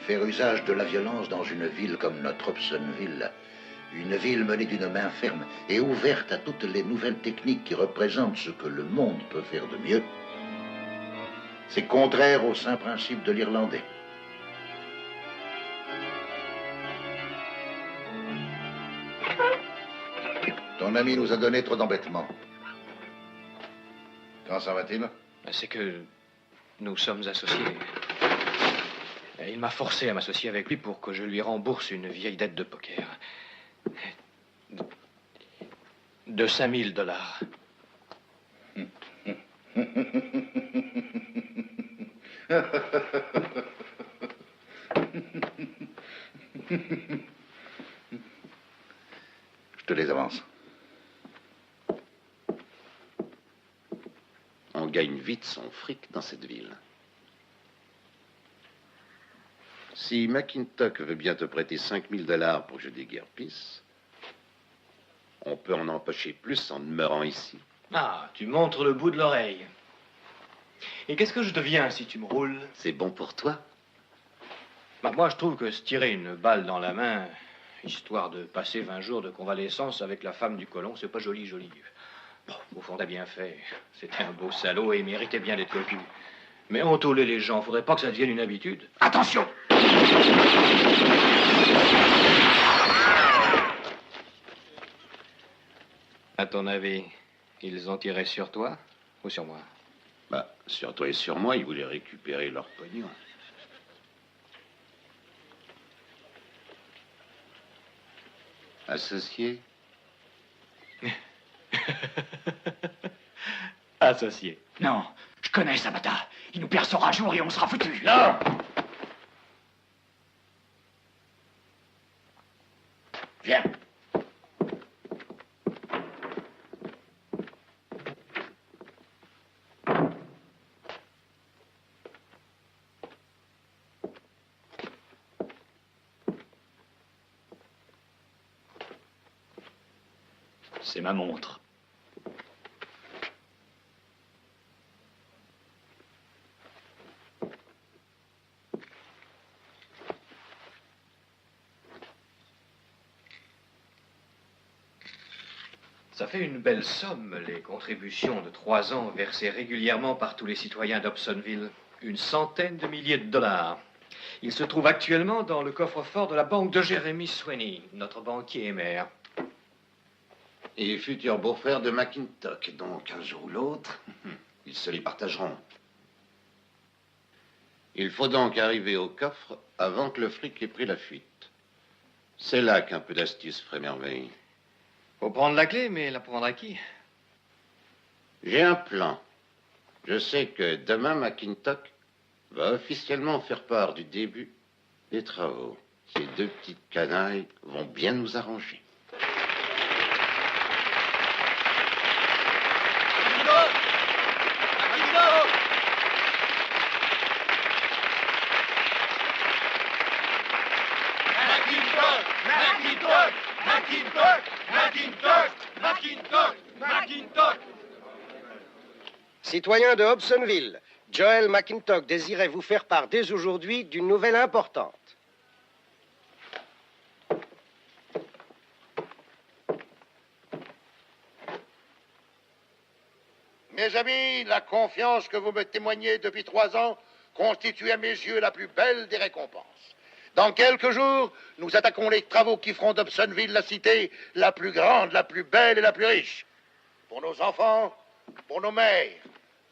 Speaker 21: Faire usage de la violence dans une ville comme notre Hobsonville, une ville menée d'une main ferme et ouverte à toutes les nouvelles techniques qui représentent ce que le monde peut faire de mieux, c'est contraire au saint principe de l'Irlandais. Ton ami nous a donné trop d'embêtements. Quand s'en va-t-il?
Speaker 6: C'est que nous sommes associés. Il m'a forcé à m'associer avec lui pour que je lui rembourse une vieille dette de poker. De 5000 $.
Speaker 21: Je te les avance.
Speaker 4: On gagne vite son fric dans cette ville. Si McIntosh veut bien te prêter 5000 $ pour que je déguerpisse, on peut en empocher plus en demeurant ici.
Speaker 6: Ah, tu montres le bout de l'oreille. Et qu'est-ce que je deviens si tu me roules?
Speaker 4: C'est bon pour toi?
Speaker 6: Moi, je trouve que se tirer une balle dans la main, histoire de passer 20 jours de convalescence avec la femme du colon, c'est pas joli. Bon, au fond, t'as bien fait. C'était un beau salaud et il méritait bien d'être cocu. Mais on tôlait les gens, faudrait pas que ça devienne une habitude.
Speaker 21: Attention!
Speaker 6: À ton avis, ils ont tiré sur toi ou sur moi?
Speaker 4: Sur toi et sur moi, ils voulaient récupérer leur pognon. Associé?
Speaker 6: Associé.
Speaker 14: Non, je connais Sabata. Il nous percera un jour et on sera foutus.
Speaker 21: Non! Viens.
Speaker 14: C'est ma montre.
Speaker 6: Ça fait une belle somme, les contributions de 3 ans versées régulièrement par tous les citoyens d'Hobsonville. 100 000 milliers de $. Il se trouve actuellement dans le coffre-fort de la banque de Jeremy Sweeney, notre banquier émère.
Speaker 4: Et futur beau-frère de McIntosh, donc un jour ou l'autre, ils se les partageront. Il faut donc arriver au coffre avant que le fric ait pris la fuite. C'est là qu'un peu d'astuce ferait merveille.
Speaker 6: Faut prendre la clé, mais la prendre à qui?
Speaker 4: J'ai un plan. Je sais que demain, McIntosh va officiellement faire part du début des travaux. Ces deux petites canailles vont bien nous arranger.
Speaker 5: Citoyens de Hobsonville, Joel McIntosh désirait vous faire part dès aujourd'hui d'une nouvelle importante.
Speaker 15: Mes amis, la confiance que vous me témoignez depuis 3 ans constitue à mes yeux la plus belle des récompenses. Dans quelques jours, nous attaquons les travaux qui feront d'Hobsonville la cité la plus grande, la plus belle et la plus riche. Pour nos enfants, pour nos mères,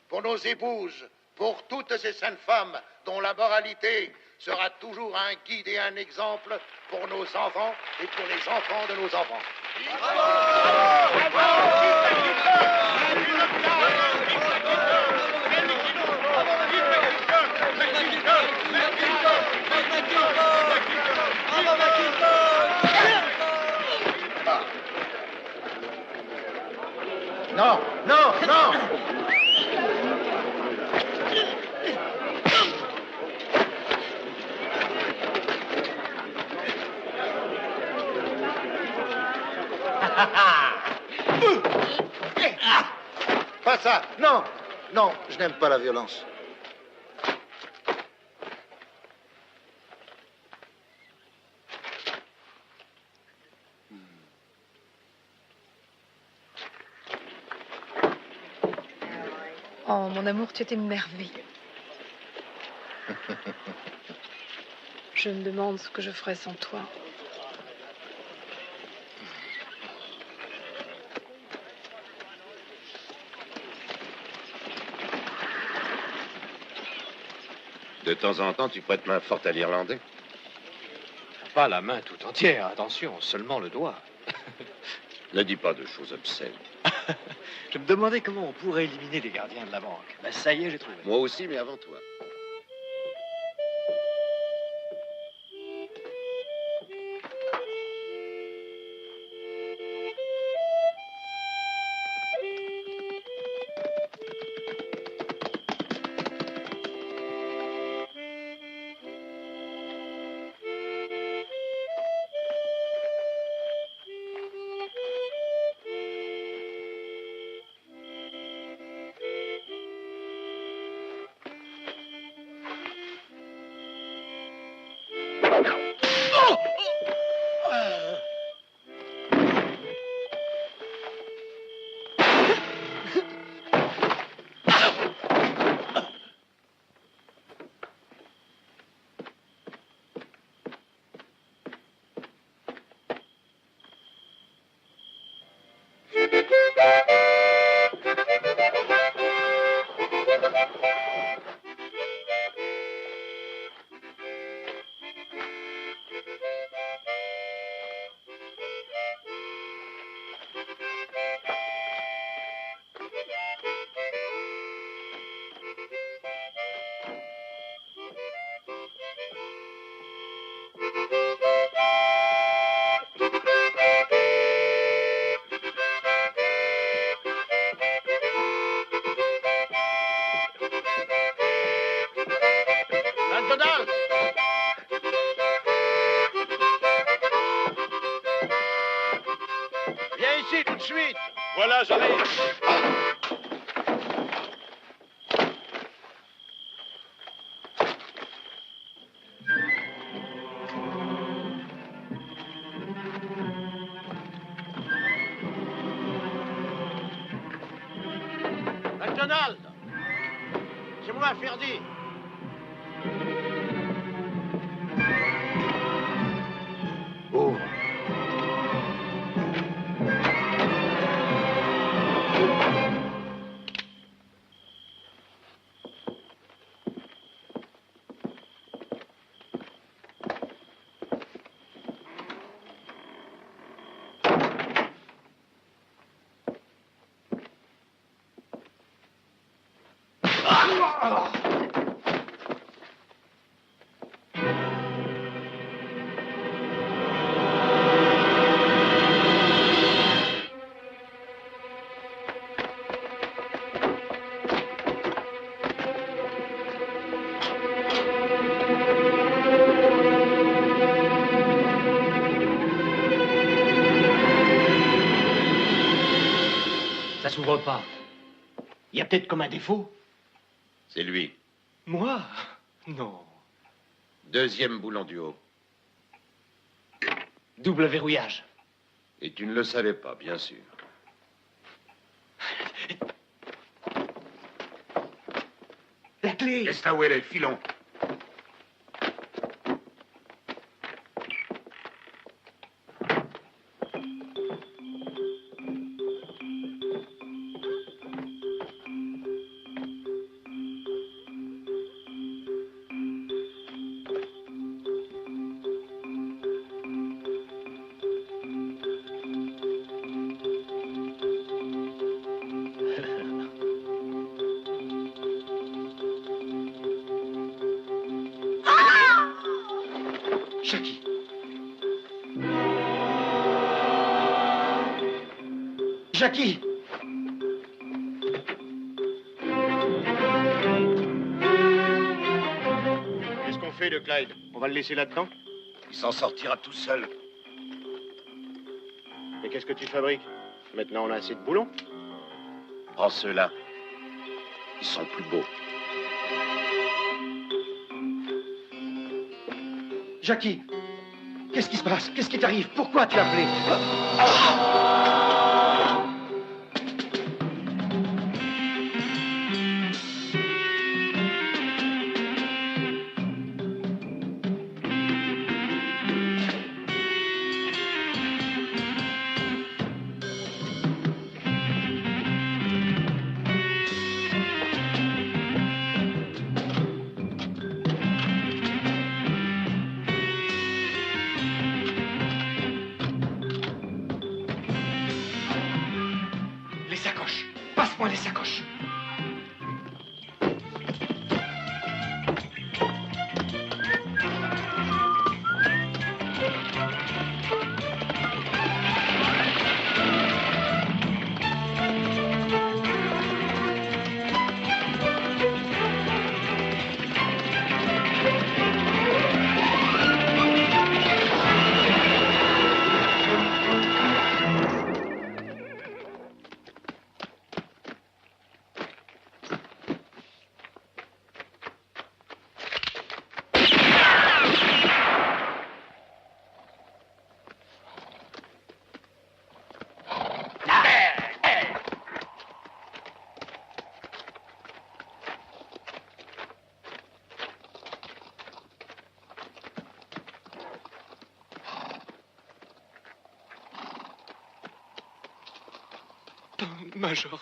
Speaker 15: pour nos épouses, pour toutes ces saintes femmes dont la moralité
Speaker 21: sera toujours un guide et un exemple pour nos enfants et pour les enfants de nos enfants.
Speaker 18: Non, non, non!
Speaker 21: Pas ça! Non! Non, je n'aime pas la violence.
Speaker 10: Oh, mon amour, tu es une merveille. Je me demande ce que je ferais sans toi.
Speaker 4: De temps en temps, tu prêtes main forte à l'Irlandais?
Speaker 6: Pas la main tout entière, attention, seulement le doigt.
Speaker 4: Ne dis pas de choses obscènes.
Speaker 6: Je me demandais comment on pourrait éliminer les gardiens de la banque. Ben, ça y est, j'ai trouvé.
Speaker 4: Moi aussi, mais avant toi.
Speaker 14: Viens ici tout de suite. Voilà, j'arrive.
Speaker 18: MacDonald! C'est moi, Ferdi. Ouvre.
Speaker 14: Ça s'ouvre pas. Il y a peut-être comme un défaut.
Speaker 4: C'est lui.
Speaker 14: Moi? Non.
Speaker 4: Deuxième boulon du haut.
Speaker 14: Double verrouillage.
Speaker 4: Et tu ne le savais pas, bien sûr.
Speaker 14: La clé.
Speaker 15: Laisse là où elle est, filons.
Speaker 5: Jackie. Jackie.
Speaker 15: Qu'est-ce qu'on fait de Clyde? On va le laisser là-dedans?
Speaker 20: Il s'en sortira tout seul.
Speaker 15: Et qu'est-ce que tu fabriques? Maintenant, on a assez de boulons?
Speaker 20: Prends ceux-là. Ils sont plus beaux.
Speaker 5: Jackie, qu'est-ce qui se passe? Qu'est-ce qui t'arrive? Pourquoi tu as appelé? Les sacoches. Passe-moi les sacoches.
Speaker 6: Major.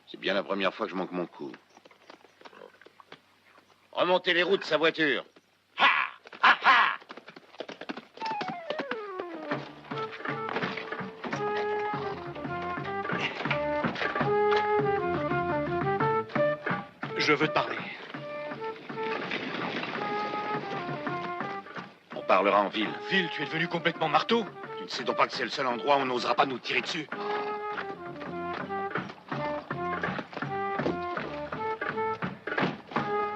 Speaker 4: C'est bien la première fois que je manque mon coup.
Speaker 8: Remontez les roues de sa voiture.
Speaker 6: Je veux te parler.
Speaker 20: On parlera en ville.
Speaker 6: Ville, tu es devenu complètement marteau.
Speaker 20: Tu ne sais donc pas que c'est le seul endroit où on n'osera pas nous tirer dessus.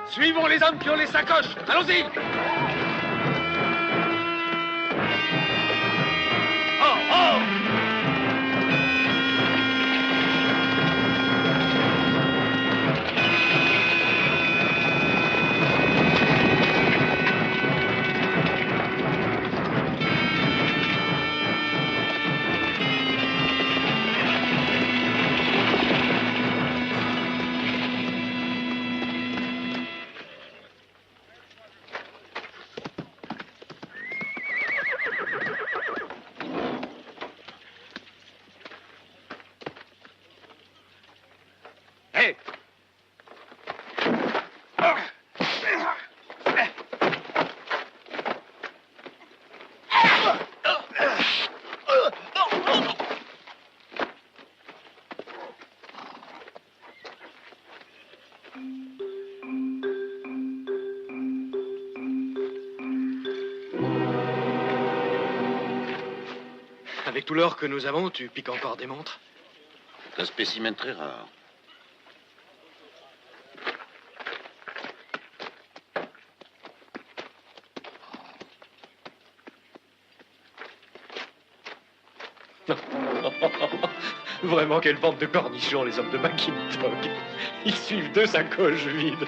Speaker 14: Suivons les hommes qui ont les sacoches. Allons-y. Oh, oh!
Speaker 6: Avec tout l'or que nous avons, tu piques encore des montres?
Speaker 4: C'est un spécimen très rare.
Speaker 6: Vraiment, quelle bande de cornichons, les hommes de McIntosh. Ils suivent deux sacoches vides.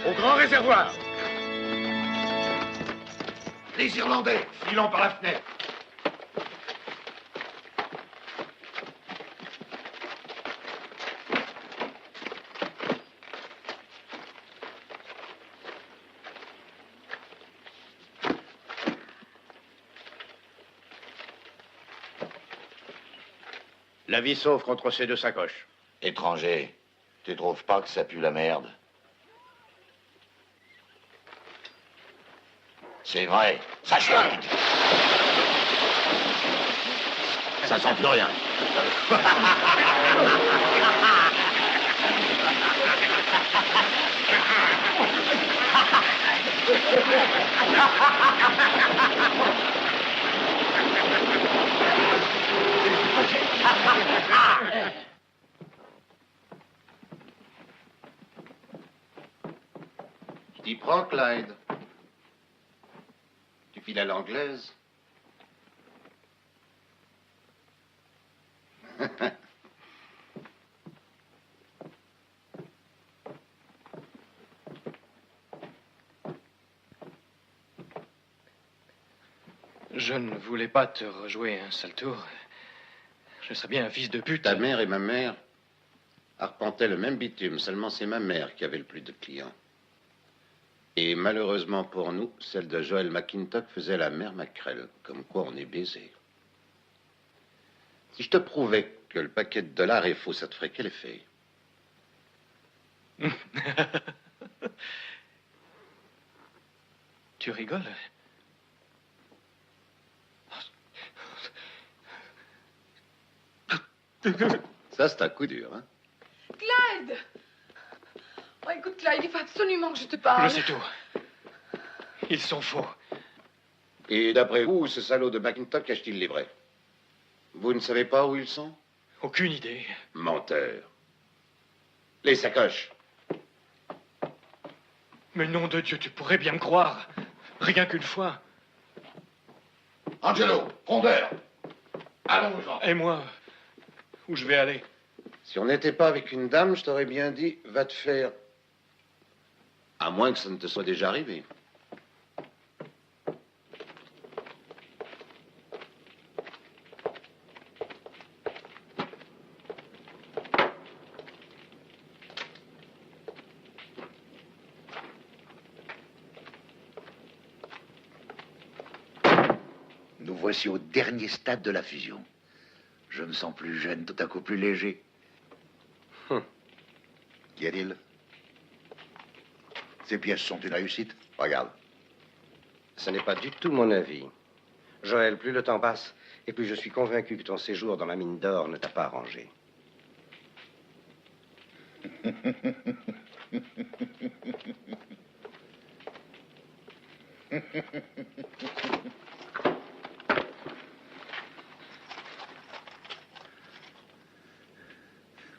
Speaker 15: Au grand réservoir. Les Irlandais, filant par la fenêtre.
Speaker 18: La vie sauve contre ces deux sacoches.
Speaker 21: Étranger, tu trouves pas que ça pue la merde? C'est vrai, ça chante. Ça sent plus rien.
Speaker 4: Je t'y prends, Clyde. Tu files à l'anglaise.
Speaker 6: Je ne voulais pas te rejouer un sale tour. Je serais bien un fils de pute.
Speaker 4: Ta mère et ma mère arpentaient le même bitume, seulement c'est ma mère qui avait le plus de clients. Et malheureusement pour nous, celle de Joel McIntosh faisait la mère Mackerel, comme quoi on est baisé. Si je te prouvais que le paquet de dollars est faux, ça te ferait quel effet?
Speaker 6: Tu rigoles?
Speaker 4: Ça, c'est un coup dur, hein?
Speaker 10: Clyde! Oh, écoute, Clyde, il faut absolument que je te parle.
Speaker 6: Je sais tout. Ils sont faux.
Speaker 4: Et d'après vous, ce salaud de McIntosh cache-t-il les vrais? Vous ne savez pas où ils sont?
Speaker 6: Aucune idée.
Speaker 4: Menteur. Les sacoches.
Speaker 6: Mais nom de Dieu, tu pourrais bien me croire. Rien qu'une fois.
Speaker 21: Angelo, rondeur. Allons-en.
Speaker 6: Et moi, où je vais aller?
Speaker 4: Si on n'était pas avec une dame, je t'aurais bien dit, va te faire. À moins que ça ne te soit déjà arrivé.
Speaker 21: Nous voici au dernier stade de la fusion. Je me sens plus jeune, tout à coup plus léger. Qu'y a-t-il? Ces pièces sont une réussite? Regarde.
Speaker 5: Ce n'est pas du tout mon avis. Joël, plus le temps passe, et plus je suis convaincu que ton séjour dans la mine d'or ne t'a pas arrangé.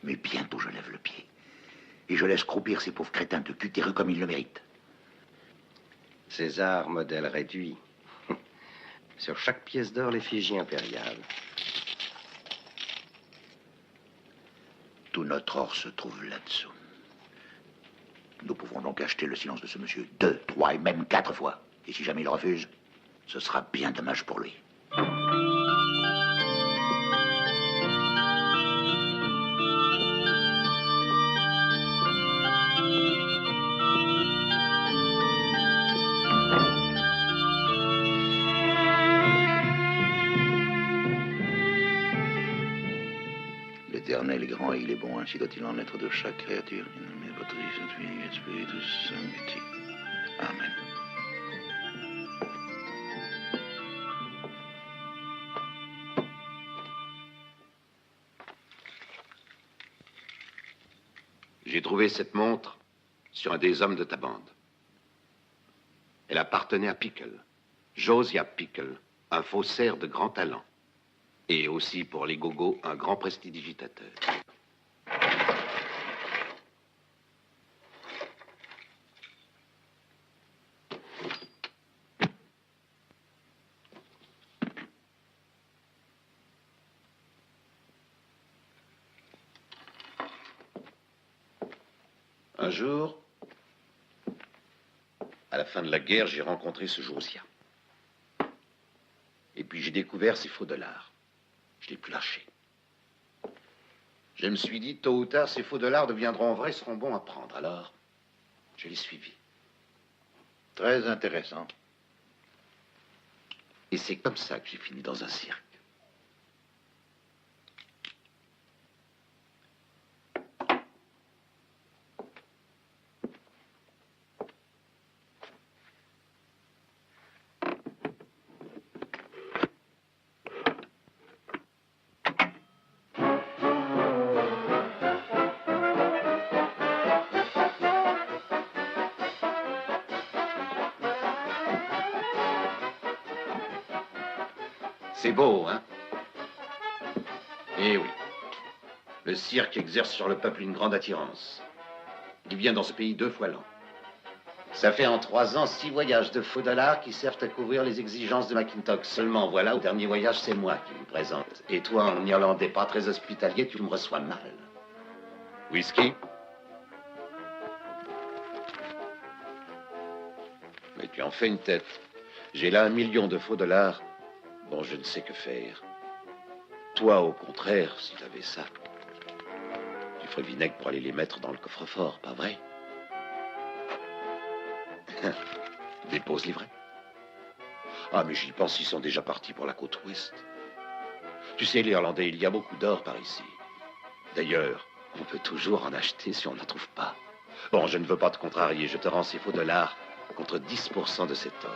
Speaker 21: Mais bientôt je lève le pied. Et je laisse croupir ces pauvres crétins de cutéreux comme ils le méritent.
Speaker 5: César, modèle réduit. Sur chaque pièce d'or, l'effigie impériale.
Speaker 21: Tout notre or se trouve là-dessous. Nous pouvons donc acheter le silence de ce monsieur 2, 3 et même 4 fois. Et si jamais il refuse, ce sera bien dommage pour lui. L'Éternel est grand et il est bon, ainsi doit-il en être de chaque créature. Amen.
Speaker 4: J'ai trouvé cette montre sur un des hommes de ta bande. Elle appartenait à Pickle, Josiah Pickle, un faussaire de grand talent. Et aussi, pour les gogos, un grand prestidigitateur. Un jour, à la fin de la guerre, j'ai rencontré ce Josiah. Et puis j'ai découvert ces faux dollars. Je l'ai plus lâché. Je me suis dit, tôt ou tard, ces faux dollars deviendront vrais, seront bons à prendre. Alors, je l'ai suivi.
Speaker 21: Très intéressant.
Speaker 4: Et c'est comme ça que j'ai fini dans un cirque. C'est beau, hein? Eh oui. Le cirque exerce sur le peuple une grande attirance. Il vient dans ce pays 2 fois l'an. Ça fait en 3 ans 6 voyages de faux dollars qui servent à couvrir les exigences de McIntosh. Seulement, voilà, au dernier voyage, c'est moi qui me présente. Et toi, en Irlandais pas très hospitalier, tu me reçois mal. Whisky? Mais tu en fais une tête. J'ai là 1 million de faux dollars dont je ne sais que faire. Toi, au contraire, si tu avais ça, tu ferais vinaigre pour aller les mettre dans le coffre-fort, pas vrai? Dépose livret. Ah, mais j'y pense, ils sont déjà partis pour la côte ouest. Tu sais, les Irlandais, il y a beaucoup d'or par ici. D'ailleurs, on peut toujours en acheter si on n'en trouve pas. Bon, je ne veux pas te contrarier, je te rends ces faux dollars contre 10% de cet or.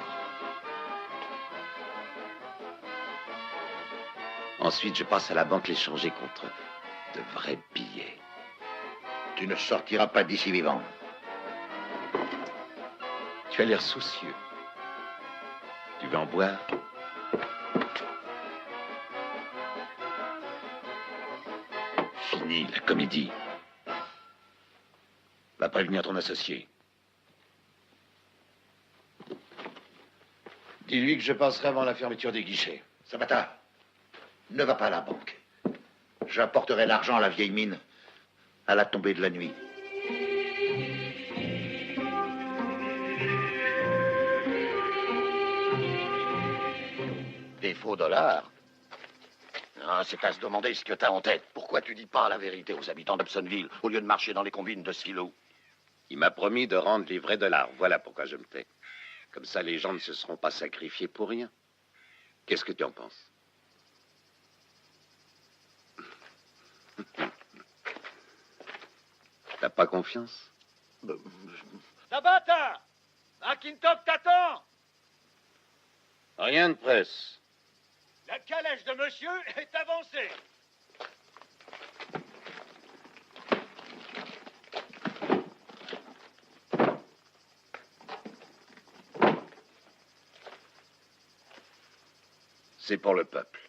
Speaker 4: Ensuite, je passe à la banque les changer contre de vrais billets.
Speaker 21: Tu ne sortiras pas d'ici vivant.
Speaker 4: Tu as l'air soucieux. Tu veux en boire? Fini la comédie. Va prévenir ton associé. Dis-lui que je passerai avant la fermeture des guichets.
Speaker 21: Sabata, ne va pas à la banque. J'apporterai l'argent à la vieille mine à la tombée de la nuit.
Speaker 8: Des faux dollars? Ah, c'est à se demander ce que t'as en tête. Pourquoi tu dis pas la vérité aux habitants d'Hobsonville au lieu de marcher dans les combines de Silo?
Speaker 4: Il m'a promis de rendre les vrais dollars. Voilà pourquoi je me tais. Comme ça, les gens ne se seront pas sacrifiés pour rien. Qu'est-ce que tu en penses? T'as pas confiance?
Speaker 14: Tabata! McIntosh t'attend!
Speaker 4: Rien de presse.
Speaker 14: La calèche de monsieur est avancée.
Speaker 4: C'est pour le peuple.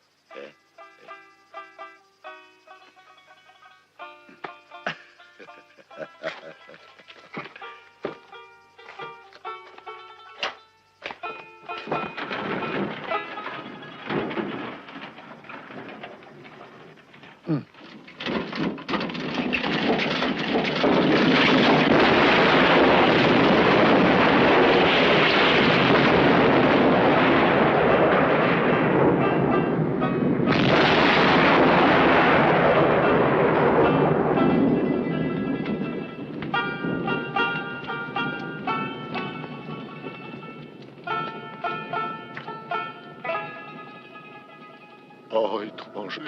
Speaker 15: Oh, étranger.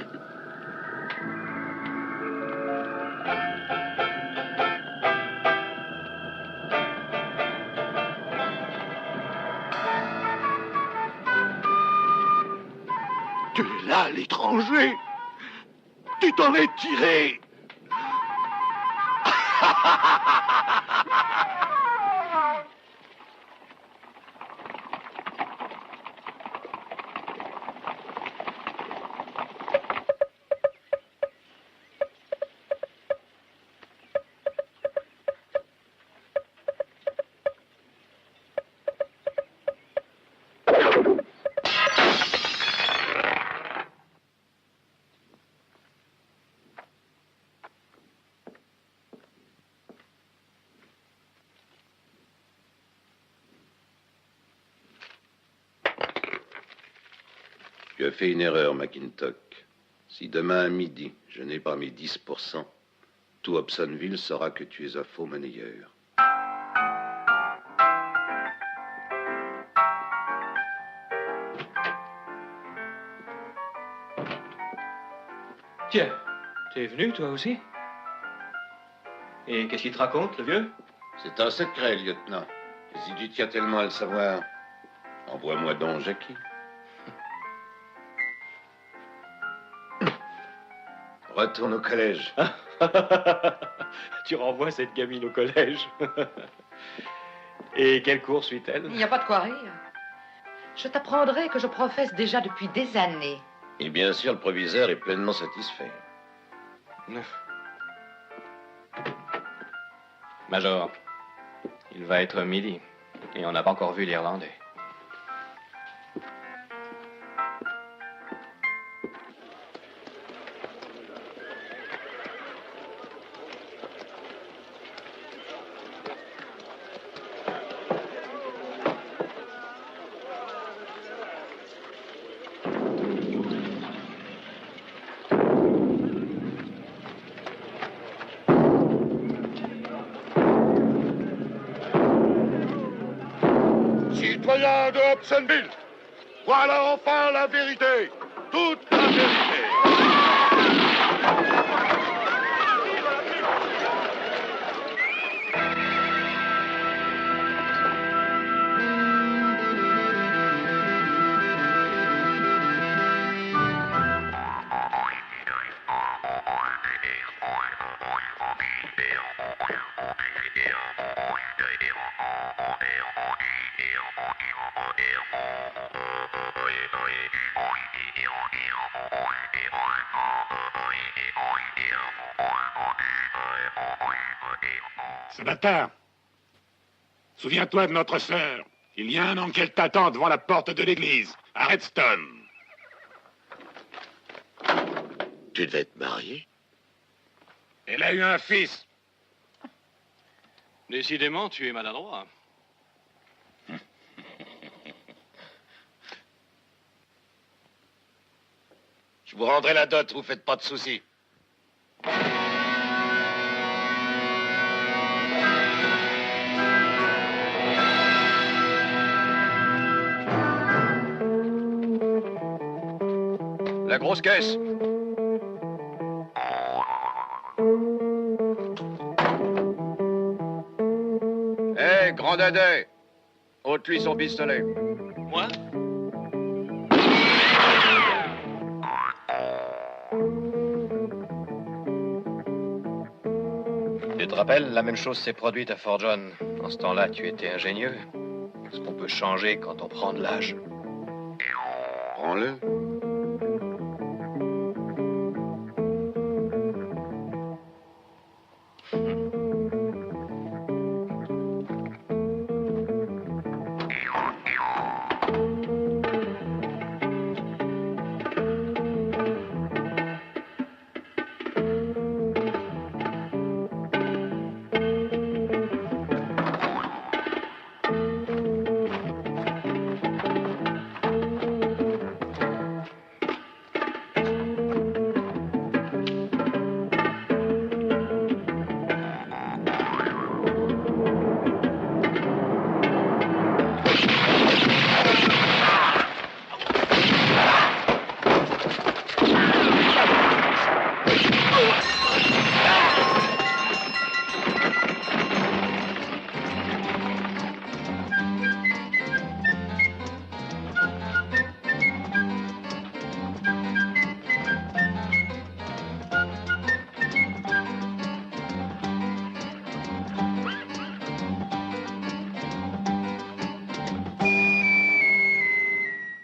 Speaker 15: Tu es là, l'étranger. Tu t'en es tiré.
Speaker 4: Tu as fait une erreur, McIntosh. Si demain à midi, je n'ai pas mes 10%, tout Hobsonville saura que tu es un faux monnayeur.
Speaker 6: Tiens, t'es venu toi aussi? Et qu'est-ce qu'il te raconte, le vieux?
Speaker 4: C'est un secret, lieutenant. Et si tu tiens tellement à le savoir, envoie-moi donc Jackie. Retourne au collège.
Speaker 6: Tu renvoies cette gamine au collège. Et quel cours suit-elle?
Speaker 10: Il n'y a pas de quoi rire.
Speaker 11: Je t'apprendrai que je professe déjà depuis des années.
Speaker 20: Et bien sûr, le proviseur est pleinement satisfait.
Speaker 6: Major, il va être midi et on n'a pas encore vu l'Irlandais.
Speaker 15: Citoyens de Hobsonville, voilà enfin la vérité, toute la vérité.
Speaker 14: Ce matin, souviens-toi de notre sœur. Il y a un an qu'elle t'attend devant la porte de l'église, à Redstone.
Speaker 8: Tu devais être marié?
Speaker 14: Elle a eu un fils.
Speaker 6: Décidément, tu es maladroit.
Speaker 15: Je vous rendrai la dot, vous faites pas de soucis.
Speaker 16: La grosse caisse. Hé, grand dadais, ôte-lui son pistolet.
Speaker 6: Moi? Tu te rappelles, la même chose s'est produite à Fort John. En ce temps-là, tu étais ingénieux. Ce qu'on peut changer quand on prend de l'âge.
Speaker 20: Prends-le.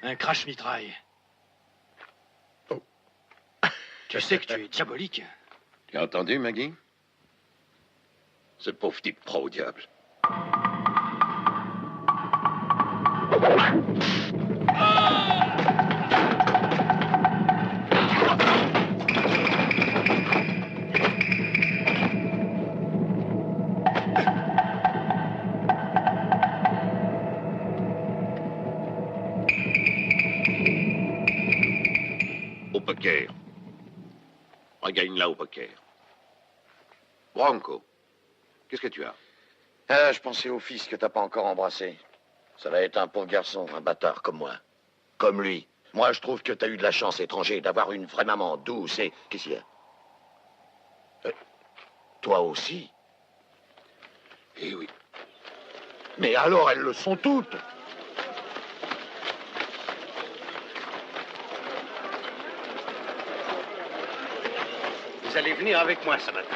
Speaker 6: Un crash-mitraille. Tu sais que tu es diabolique.
Speaker 20: Tu as entendu, Maggie?
Speaker 8: Ce pauvre type prend au diable.
Speaker 20: Au poker. Regagne là au poker. Bronco, qu'est-ce que tu as?
Speaker 8: Ah, je pensais au fils que t'as pas encore embrassé. Ça va être un pauvre garçon, un bâtard comme moi. Comme lui. Moi, je trouve que t'as eu de la chance, étranger, d'avoir une vraie maman douce et... Qu'est-ce qu'il y a? Toi aussi?
Speaker 20: Eh oui.
Speaker 8: Mais alors, elles le sont toutes.
Speaker 20: Vous allez venir avec moi ce matin.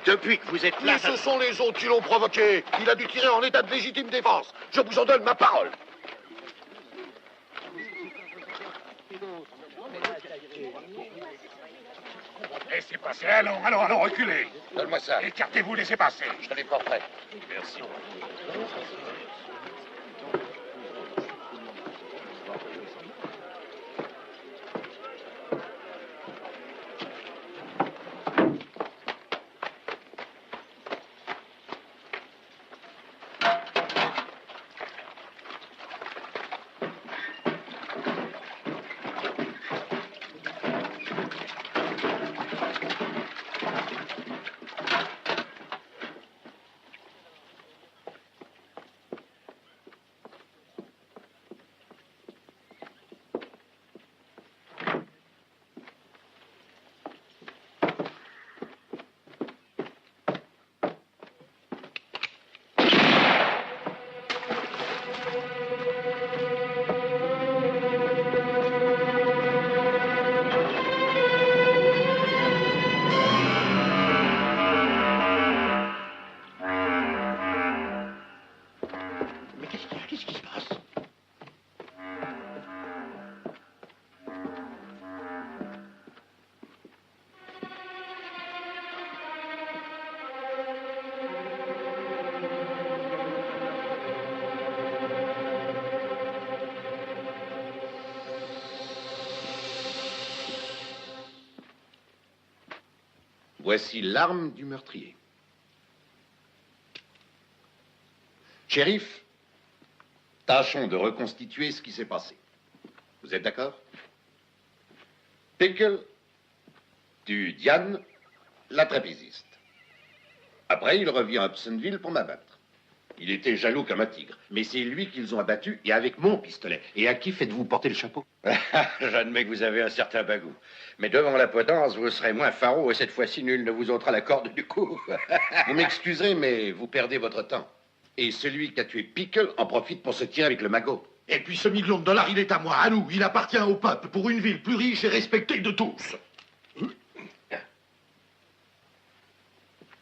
Speaker 20: Depuis que vous êtes là...
Speaker 15: Mais ce sont les autres qui l'ont provoqué. Il a dû tirer en état de légitime défense. Je vous en donne ma parole. Laissez passer. Allons, allons, allons, reculez.
Speaker 8: Donne-moi ça.
Speaker 15: Écartez-vous, laissez passer.
Speaker 8: Je l'ai pas prêt.
Speaker 15: Merci.
Speaker 4: Voici l'arme du meurtrier. Shérif, tâchons de reconstituer ce qui s'est passé. Vous êtes d'accord? Pickle tue Diane, la trapéziste. Après, il revient à Hobsonville pour m'abattre. Il était jaloux comme un tigre, mais c'est lui qu'ils ont abattu et avec mon pistolet. Et à qui faites-vous porter le chapeau?
Speaker 20: J'admets que vous avez un certain bagou. Mais devant la potence, vous serez moins faraud et cette fois-ci, nul ne vous ôtera la corde du cou.
Speaker 4: Vous m'excuserez, mais vous perdez votre temps. Et celui qui a tué Pickle en profite pour se tirer avec le magot.
Speaker 15: Et puis ce $1 million, il est à moi, à nous. Il appartient au peuple pour une ville plus riche et respectée de tous.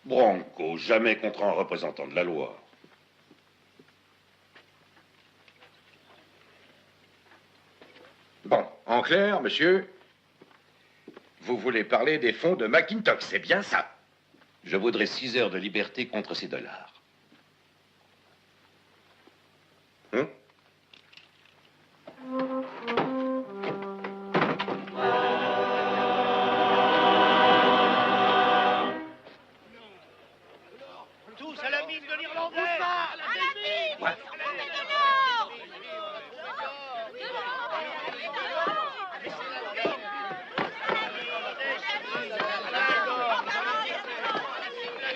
Speaker 4: Bronco, jamais contre un représentant de la loi.
Speaker 20: Bon, en clair, monsieur, vous voulez parler des fonds de McIntosh, c'est bien ça?
Speaker 4: Je voudrais 6 heures de liberté contre ces dollars.
Speaker 14: Tous à la mine de l'Irlandais.
Speaker 3: À la mine.
Speaker 14: Ouais.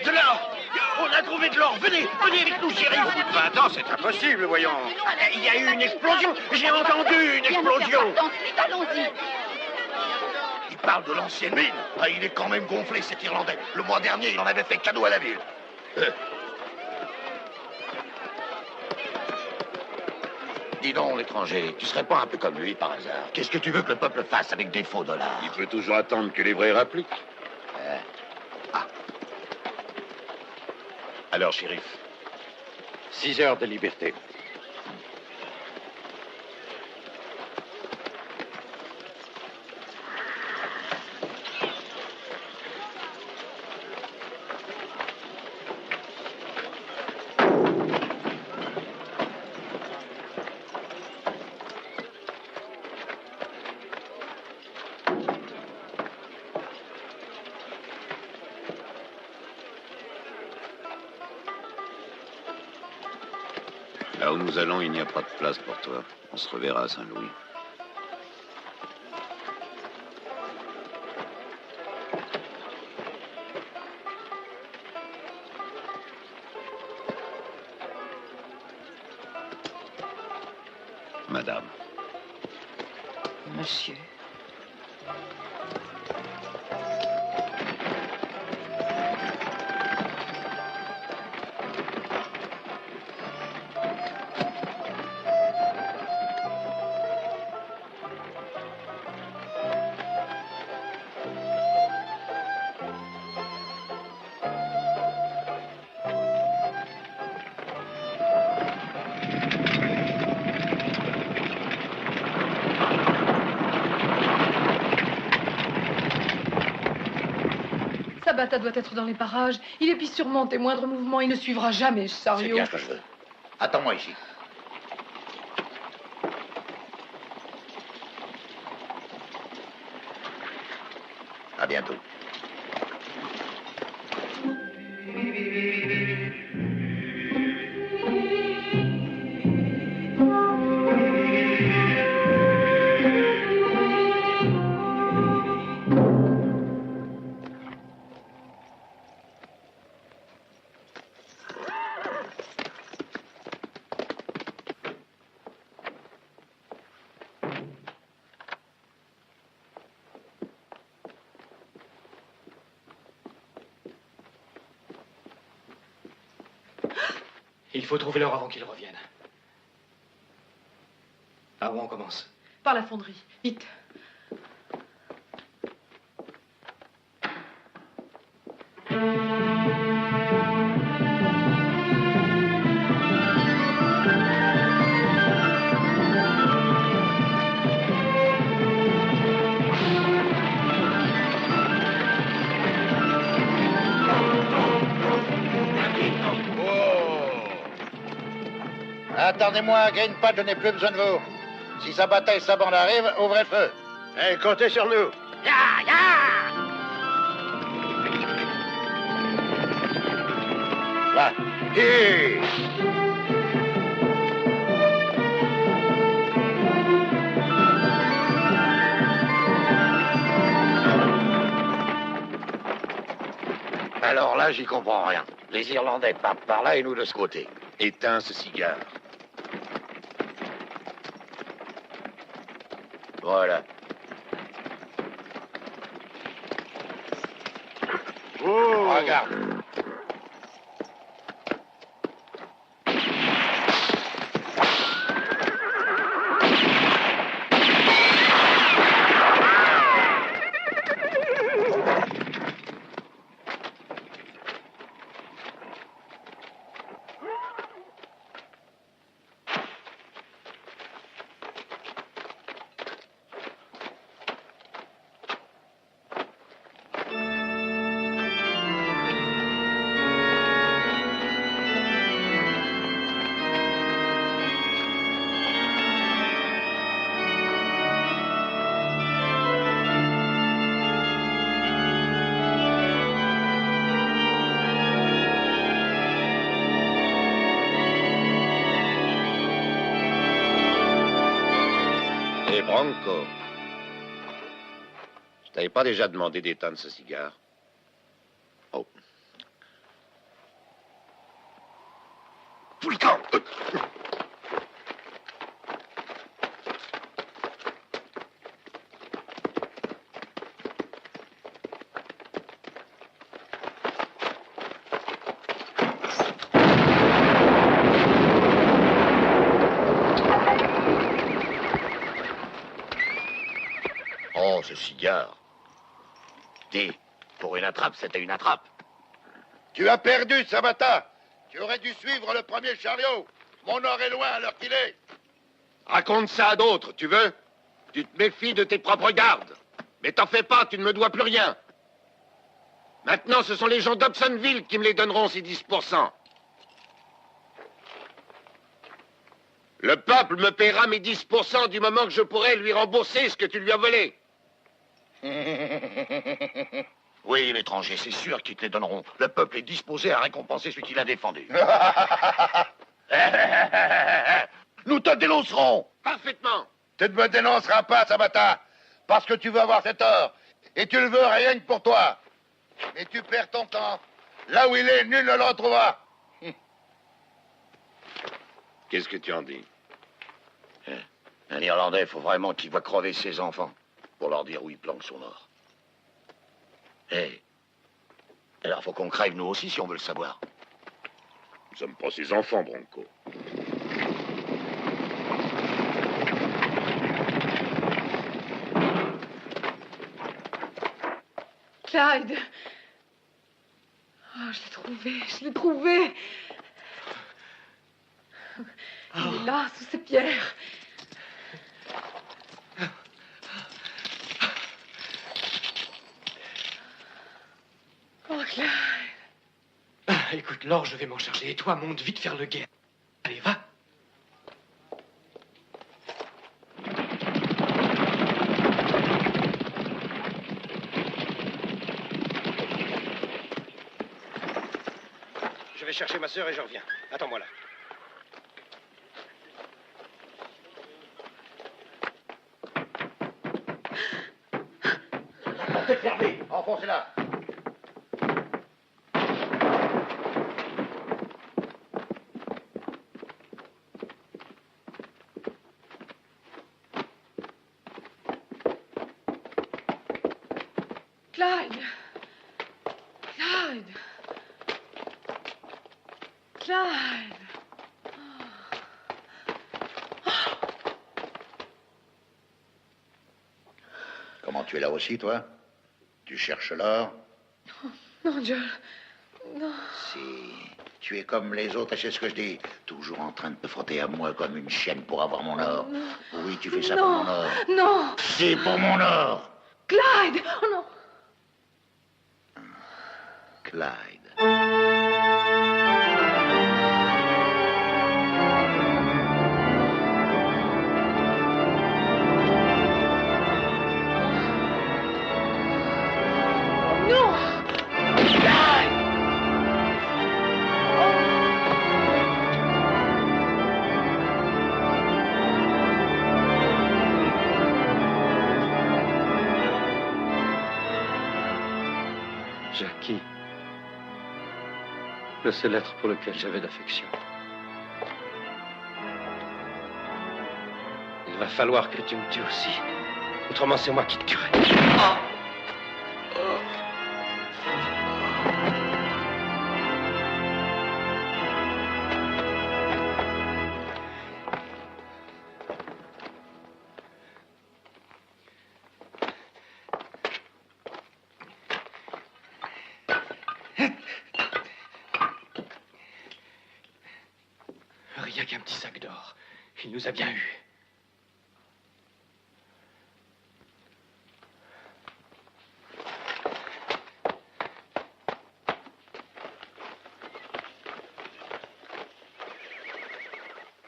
Speaker 15: De l'or! On a trouvé de l'or! Venez, venez avec nous, chérie!
Speaker 20: 20 ans, c'est impossible, voyons.
Speaker 15: Il y a eu une explosion! J'ai entendu une explosion!
Speaker 17: Vite, allons-y.
Speaker 15: Il parle de l'ancienne mine! Ah, il est quand même gonflé, cet Irlandais! Le mois dernier, il en avait fait cadeau à la ville! Dis donc, l'étranger, tu serais pas un peu comme lui, par hasard? Qu'est-ce que tu veux que le peuple fasse avec des faux dollars?
Speaker 4: Il peut toujours attendre que les vrais rappliquent.
Speaker 20: Alors, shérif, 6 heures de liberté.
Speaker 1: Là où nous allons, il n'y a pas de place pour toi. On se reverra à Saint-Louis. Madame.
Speaker 11: Monsieur.
Speaker 10: Sabata doit être dans les parages. Il épie sûrement tes moindres mouvements. Il ne suivra jamais Chariot.
Speaker 21: C'est bien ce que je veux. Attends-moi ici. À bientôt.
Speaker 6: Il faut trouver l'heure avant qu'il revienne. Par où on commence?
Speaker 10: Par la fonderie. Vite.
Speaker 21: Attendez-moi, Greenpad, je n'ai plus besoin de vous. Si Sabata et sa bande arrivent, ouvrez le feu.
Speaker 14: Eh, comptez sur nous.
Speaker 21: Va. Hi.
Speaker 8: Alors là, j'y comprends rien. Les Irlandais partent par là et nous de ce côté.
Speaker 15: Éteins ce cigare.
Speaker 8: Voilà.
Speaker 21: Oh. Regarde.
Speaker 4: Branco, je t'avais pas déjà demandé d'éteindre ce cigare?
Speaker 8: Oh. Tout le camp. Oh, ce cigare. Dis, pour une attrape, c'était une attrape.
Speaker 15: Tu as perdu, Sabata. Tu aurais dû suivre le premier chariot. Mon or est loin à l'heure qu'il est.
Speaker 4: Raconte ça à d'autres, tu veux? Tu te méfies de tes propres gardes. Mais t'en fais pas, tu ne me dois plus rien. Maintenant, ce sont les gens d'Hobsonville qui me les donneront, ces 10%. Le peuple me paiera mes 10% du moment que je pourrai lui rembourser ce que tu lui as volé.
Speaker 8: Oui, l'étranger, c'est sûr qu'ils te les donneront. Le peuple est disposé à récompenser celui qui l'a défendu.
Speaker 15: Nous te dénoncerons.
Speaker 4: Parfaitement.
Speaker 15: Tu ne me dénonceras pas, Sabata, parce que tu veux avoir cet or. Et tu le veux rien que pour toi. Mais tu perds ton temps. Là où il est, nul ne le retrouvera.
Speaker 4: Qu'est-ce que tu en dis?
Speaker 8: Un Irlandais, il faut vraiment qu'il voit crever ses enfants pour leur dire où il planque son or. Alors faut qu'on crève nous aussi si on veut le savoir.
Speaker 15: Nous sommes pas ses enfants, Branco.
Speaker 10: Clyde. Oh, je l'ai trouvé, je l'ai trouvé. Il est là, sous ces pierres.
Speaker 6: Écoute, Laure, je vais m'en charger. Et toi, monte vite faire le guet. Allez, va.
Speaker 5: Je vais chercher ma sœur et je reviens. Attends-moi là.
Speaker 21: C'est fermé. Enfoncez-la.
Speaker 10: Clyde. Clyde. Clyde.
Speaker 21: Comment tu es là aussi, toi? Tu cherches l'or?
Speaker 10: Non, Joel. Non.
Speaker 21: Si. Tu es comme les autres, et c'est ce que je dis. Toujours en train de te frotter à moi comme une chienne pour avoir mon or.
Speaker 10: Non.
Speaker 21: Oui, tu fais ça
Speaker 10: Non.
Speaker 21: pour mon or.
Speaker 10: Non.
Speaker 21: C'est pour mon or.
Speaker 10: Clyde. Oh non.
Speaker 21: Clyde.
Speaker 10: Non.
Speaker 5: Jackie, le seul être pour lequel j'avais d'affection. Il va falloir que tu me tues aussi. Autrement, c'est moi qui te tuerai.
Speaker 6: Rien qu'un petit sac d'or. Il nous a bien eus.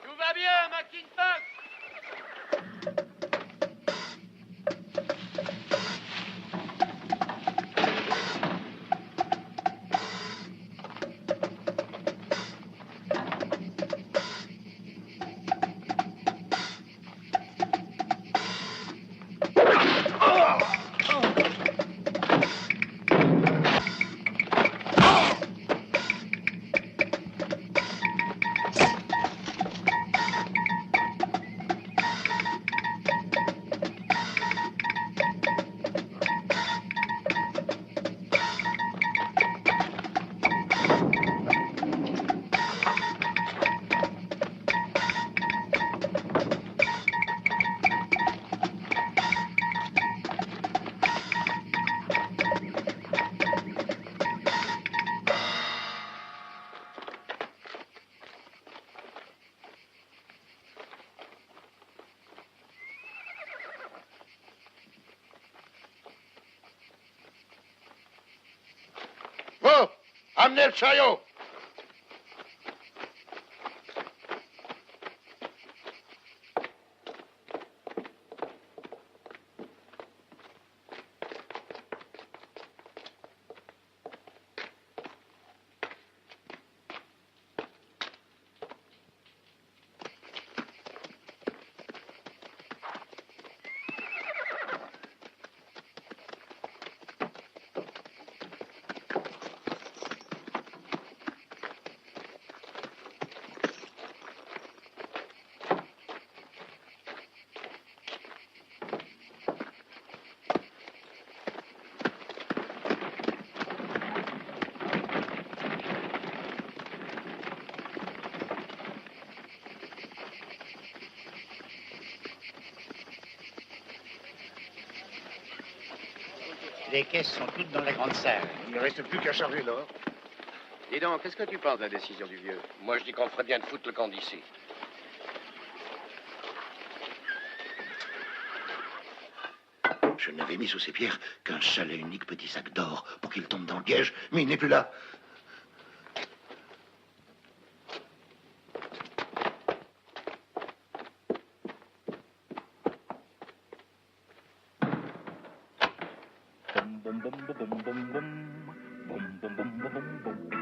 Speaker 12: Tout va bien, McIntosh.
Speaker 15: Vous, amenez le chariot.
Speaker 18: Les caisses sont toutes dans la grande salle.
Speaker 15: Il ne reste plus qu'à charger l'or.
Speaker 8: Dis donc, qu'est-ce que tu penses de la décision du vieux? Moi, je dis qu'on ferait bien de foutre le camp d'ici.
Speaker 21: Je n'avais mis sous ses pierres qu'un seul et unique petit sac d'or pour qu'il tombe dans le piège, mais il n'est plus là.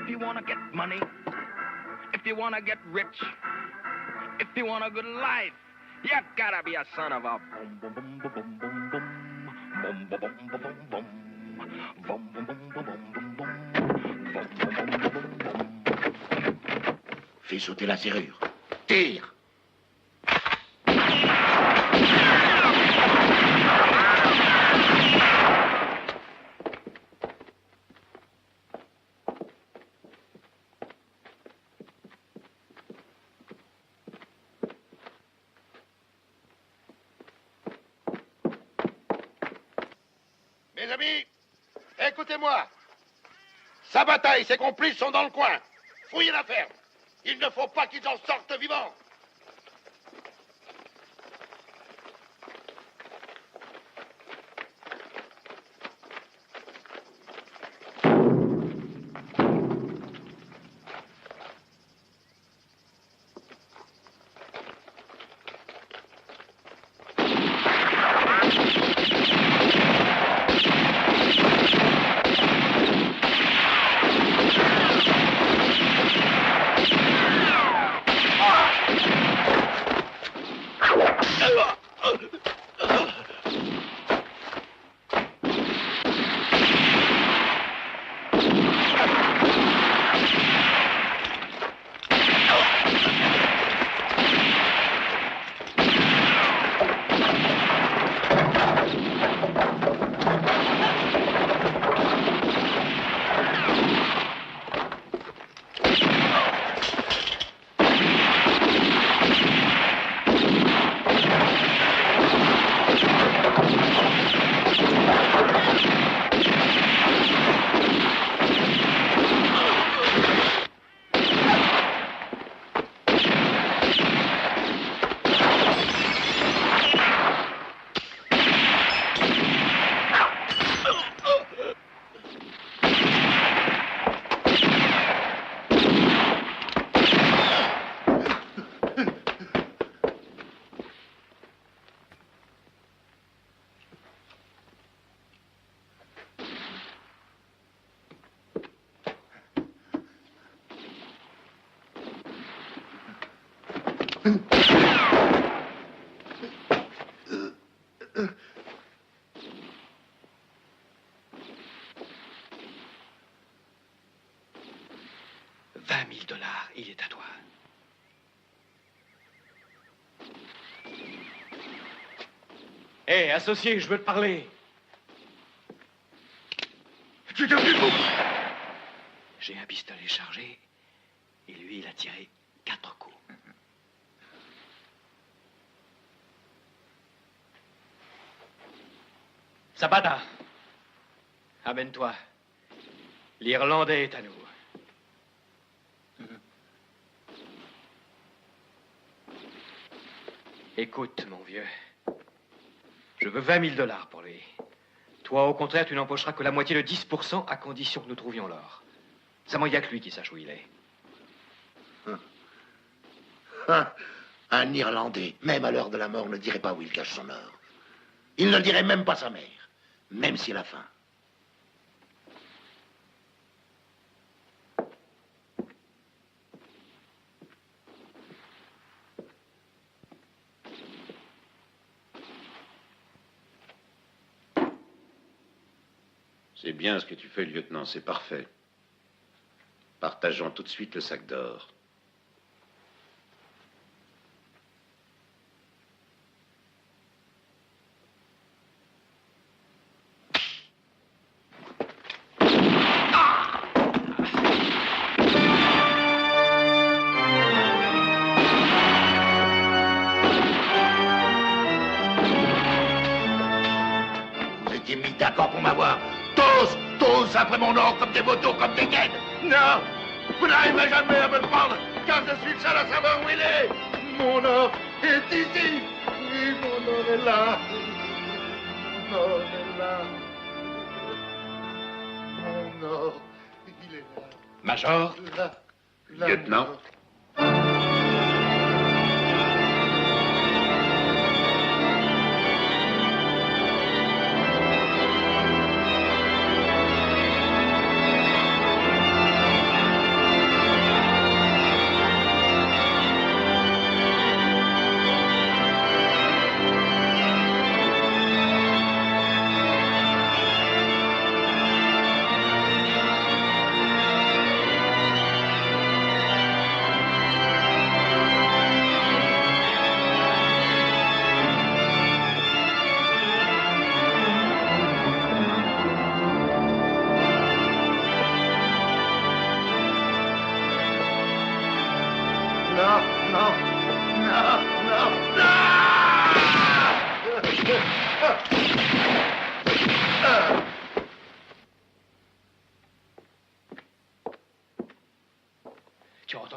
Speaker 2: If you want to get money, if you want to get rich, if you want a good life, you gotta be a son of a boom, boom, boom, boom, boom, boom, boom, boom, boom, boom, boom, boom, boom.
Speaker 21: Fais sauter la serrure. Tire.
Speaker 15: Mes amis, écoutez-moi. Sa bataille et ses complices sont dans le coin. Fouillez la ferme. Il ne faut pas qu'ils en sortent vivants.
Speaker 6: $20 000, il est à toi. Hé, associé, je veux te parler.
Speaker 15: Tu t'es vu,
Speaker 6: J'ai un pistolet chargé, et lui, il a tiré 4 coups. Sabata, amène-toi. L'Irlandais est à nous. Écoute, mon vieux. Je veux $20 000 pour lui. Toi, au contraire, tu n'empocheras que la moitié de 10% à condition que nous trouvions l'or. Seulement, il n'y a que lui qui sache où il est.
Speaker 21: Un Irlandais, même à l'heure de la mort, ne dirait pas où il cache son or. Il ne le dirait même pas sa mère, même s'il a faim.
Speaker 4: C'est bien ce que tu fais, lieutenant, c'est parfait. Partageons tout de suite le sac d'or.
Speaker 21: Vous étiez mis d'accord pour m'avoir. Tous après mon or comme des motos, comme des guides. Non, vous n'arriverez jamais à me le prendre, car je suis le seul à savoir où il est. Mon or est ici. Oui, mon or est là. Mon or est là. Mon or, il est là.
Speaker 6: Major.
Speaker 21: Là,
Speaker 4: lieutenant.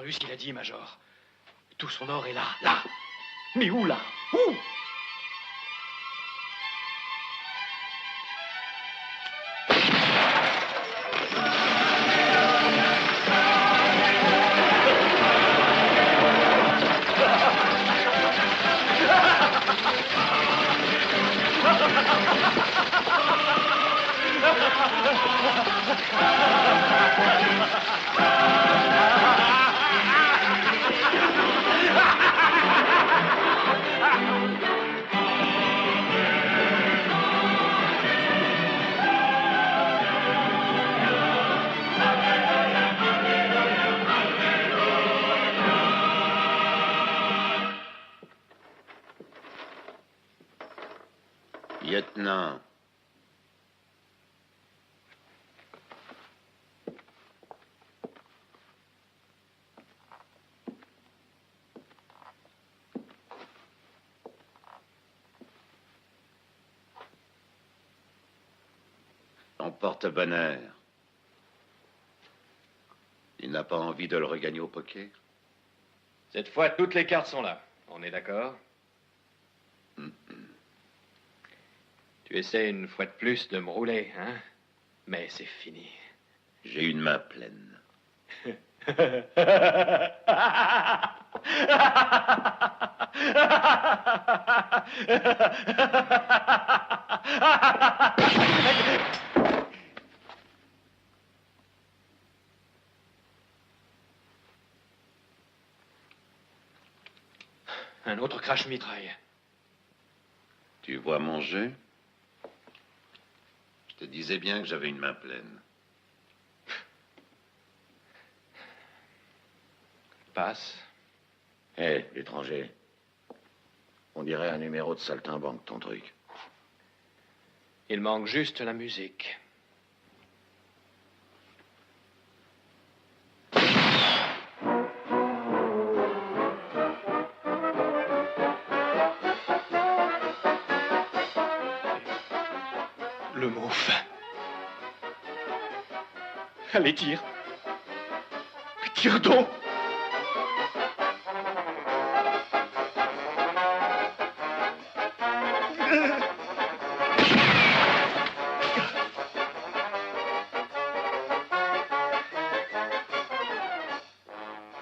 Speaker 6: entendu ce qu'il a dit, Major? Tout son or est là, là. Mais où, là? Où?
Speaker 4: Lieutenant. On porte-bonheur. Il n'a pas envie de le regagner au poker?
Speaker 6: Cette fois, toutes les cartes sont là. On est d'accord? Tu essaies une fois de plus de me rouler, hein? Mais c'est fini.
Speaker 4: J'ai une main pleine.
Speaker 6: Un autre crash-mitraille.
Speaker 4: Tu vois mon jeu? Je te disais bien que j'avais une main pleine.
Speaker 6: Passe.
Speaker 8: Hé, l'étranger. On dirait un numéro de saltimbanque, ton truc.
Speaker 6: Il manque juste la musique. Le mouf. Allez, tire. Tire donc.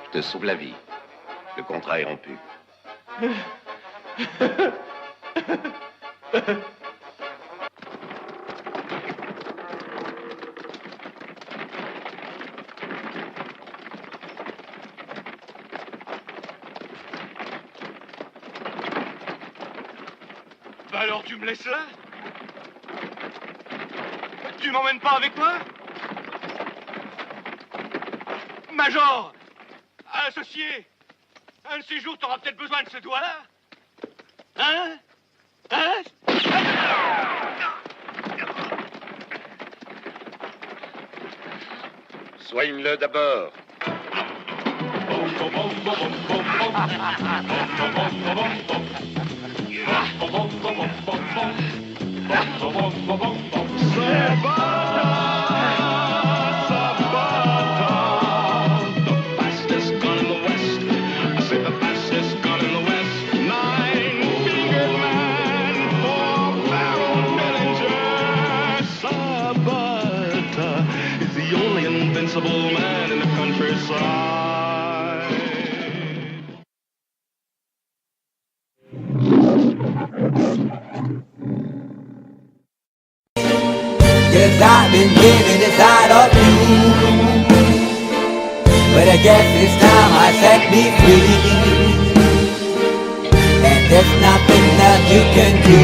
Speaker 4: Je te sauve la vie. Le contrat est rompu.
Speaker 12: Bah alors tu me laisses là? Tu m'emmènes pas avec toi? Major! Associé! Un de ces jours, t'auras peut-être besoin de ce doigt-là? Hein? Hein?
Speaker 15: Soigne-le d'abord.
Speaker 13: Man in the countryside.
Speaker 19: Yes, I've been living inside of you, but I guess this time I set me free, and there's nothing that you can do.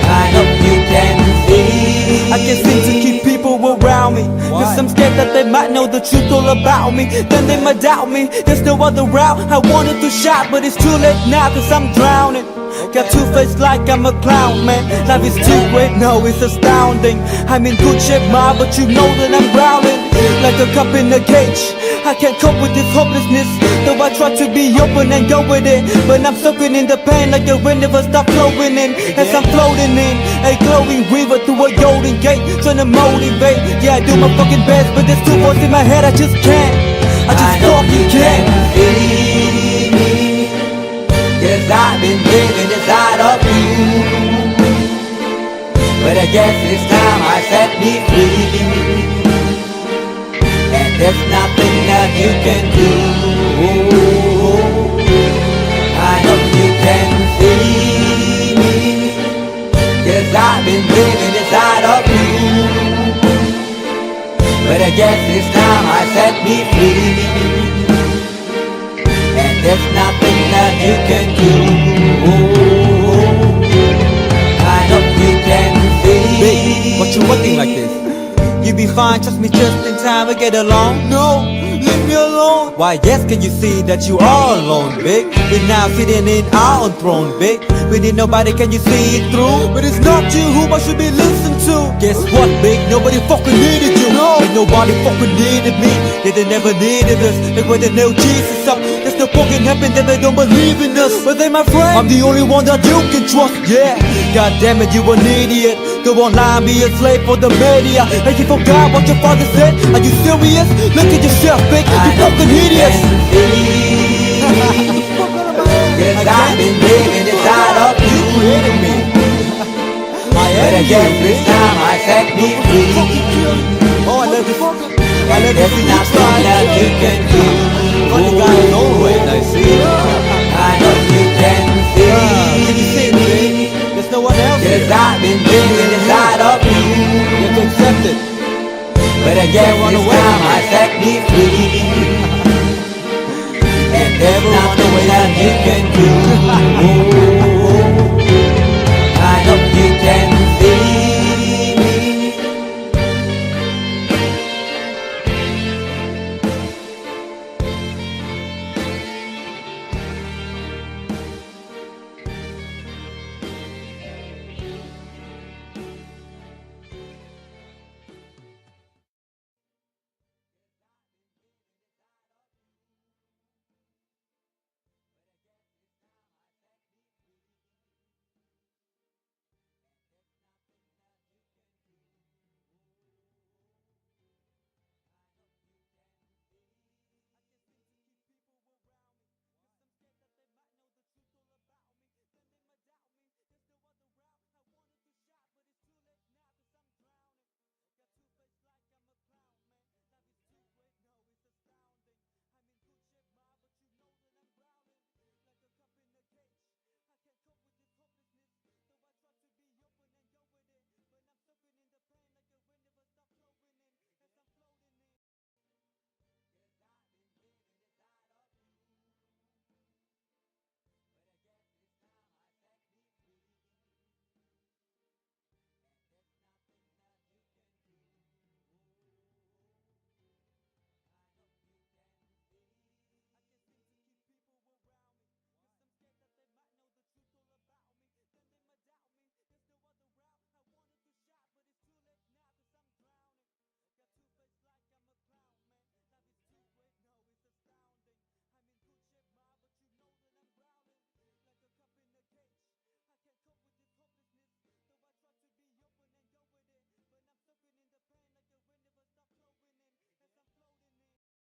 Speaker 19: I know you can see.
Speaker 23: I can't seem to keep people around me, cause I'm scared that they might know the truth all about me. Then they might doubt me, there's no other route. I wanted to shout, but it's too late now, cause I'm drowning. Got two face like I'm a clown, man. Life is too great, no, it's astounding. I'm in good shape, ma, but you know that I'm drowning like a cup in a cage. I can't cope with this hopelessness, though I try to be open and go with it. But I'm soaking in the pain like the wind never stop flowing in. As I'm floating in a glowing river through a golden gate, trying to motivate. Yeah, I do my fucking best, but there's two voices in my head, I just can't. I just fucking can't.
Speaker 19: See me, 'cause I've been living inside of you. But I guess it's time I set me free. And there's nothing that you can do. I hope you can see me, 'cause I've been living inside of you. But I guess it's time I set me free. And there's nothing that you can do. I hope you can see.
Speaker 23: Baby, what you acting like this? You be fine, trust me, just in time to get along. No, leave me alone. Why, yes, can you see that you are alone, big? We're now sitting in our own throne, big. We need nobody, can you see it through? But it's not you who I should be listening to. Guess what, big? Nobody fucking needed you. No, ain't nobody fucking needed me. They never needed us. They were the nail Jesus up. There's no fucking heaven that they don't believe in us. But they my friend, I'm the only one that you can trust. Yeah, god damn it, you an idiot. Go online, be a slave for the media. And you forgot what your father said. Are you serious? Look at yourself, big. You fucking idiot.
Speaker 19: Cause I've been living inside of you. But I guess this time I set me free.
Speaker 23: Oh, I love this.
Speaker 19: There's nothing that you can do.
Speaker 23: Funny guy, no way, I see.